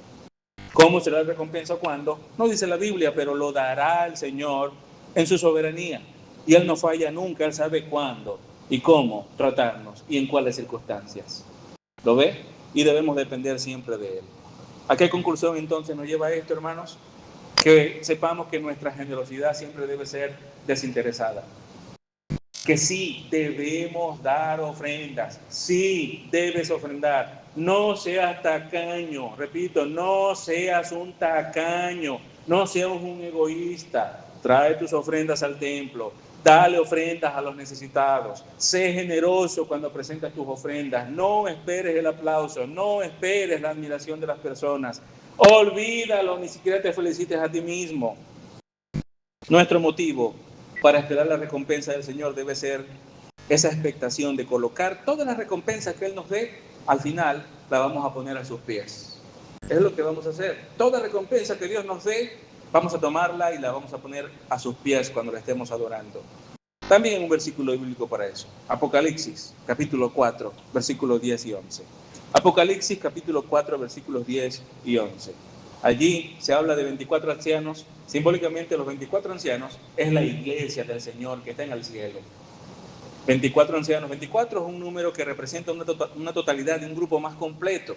¿Cómo será la recompensa? ¿Cuándo? No dice la Biblia, pero lo dará el Señor en su soberanía. Y Él no falla nunca, Él sabe cuándo y cómo tratarnos y en cuáles circunstancias. ¿Lo ve? Y debemos depender siempre de Él. ¿A qué conclusión entonces nos lleva esto, hermanos? Que sepamos que nuestra generosidad siempre debe ser desinteresada. Que sí debemos dar ofrendas, sí debes ofrendar. No seas tacaño, repito, no seas un tacaño, no seas un egoísta. Trae tus ofrendas al templo, dale ofrendas a los necesitados. Sé generoso cuando presentas tus ofrendas. No esperes el aplauso, no esperes la admiración de las personas. Olvídalo, ni siquiera te felicites a ti mismo. Nuestro motivo para esperar la recompensa del Señor debe ser esa expectación de colocar todas las recompensas que Él nos dé, al final la vamos a poner a sus pies. Es lo que vamos a hacer. Toda recompensa que Dios nos dé, vamos a tomarla y la vamos a poner a sus pies cuando la estemos adorando. También un versículo bíblico para eso. Apocalipsis, capítulo 4, versículos 10 y 11. Apocalipsis, capítulo 4, versículos 10 y 11. Allí se habla de 24 ancianos. Simbólicamente los 24 ancianos es la iglesia del Señor que está en el cielo. 24 ancianos. 24 es un número que representa una totalidad de un grupo más completo.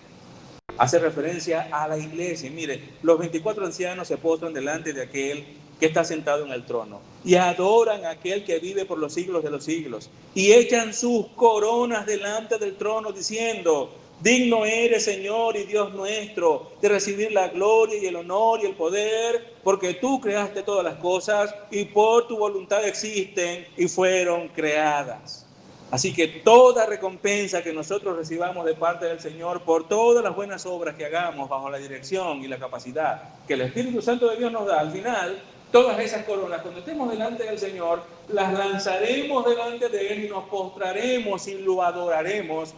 Hace referencia a la iglesia. Mire, los 24 ancianos se postran delante de aquel que está sentado en el trono y adoran a aquel que vive por los siglos de los siglos y echan sus coronas delante del trono diciendo: digno eres, Señor y Dios nuestro, de recibir la gloria y el honor y el poder, porque tú creaste todas las cosas y por tu voluntad existen y fueron creadas. Así que toda recompensa que nosotros recibamos de parte del Señor por todas las buenas obras que hagamos bajo la dirección y la capacidad que el Espíritu Santo de Dios nos da, al final, todas esas coronas, cuando estemos delante del Señor, las lanzaremos delante de Él y nos postraremos y lo adoraremos,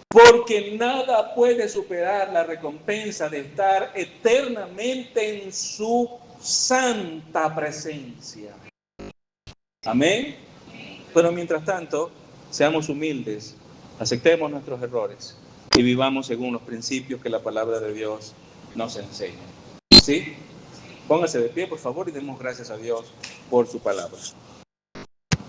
porque nada puede superar la recompensa de estar eternamente en su santa presencia. Amén. Pero mientras tanto, seamos humildes, aceptemos nuestros errores y vivamos según los principios que la palabra de Dios nos enseña. ¿Sí? Póngase de pie, por favor, y demos gracias a Dios por su palabra.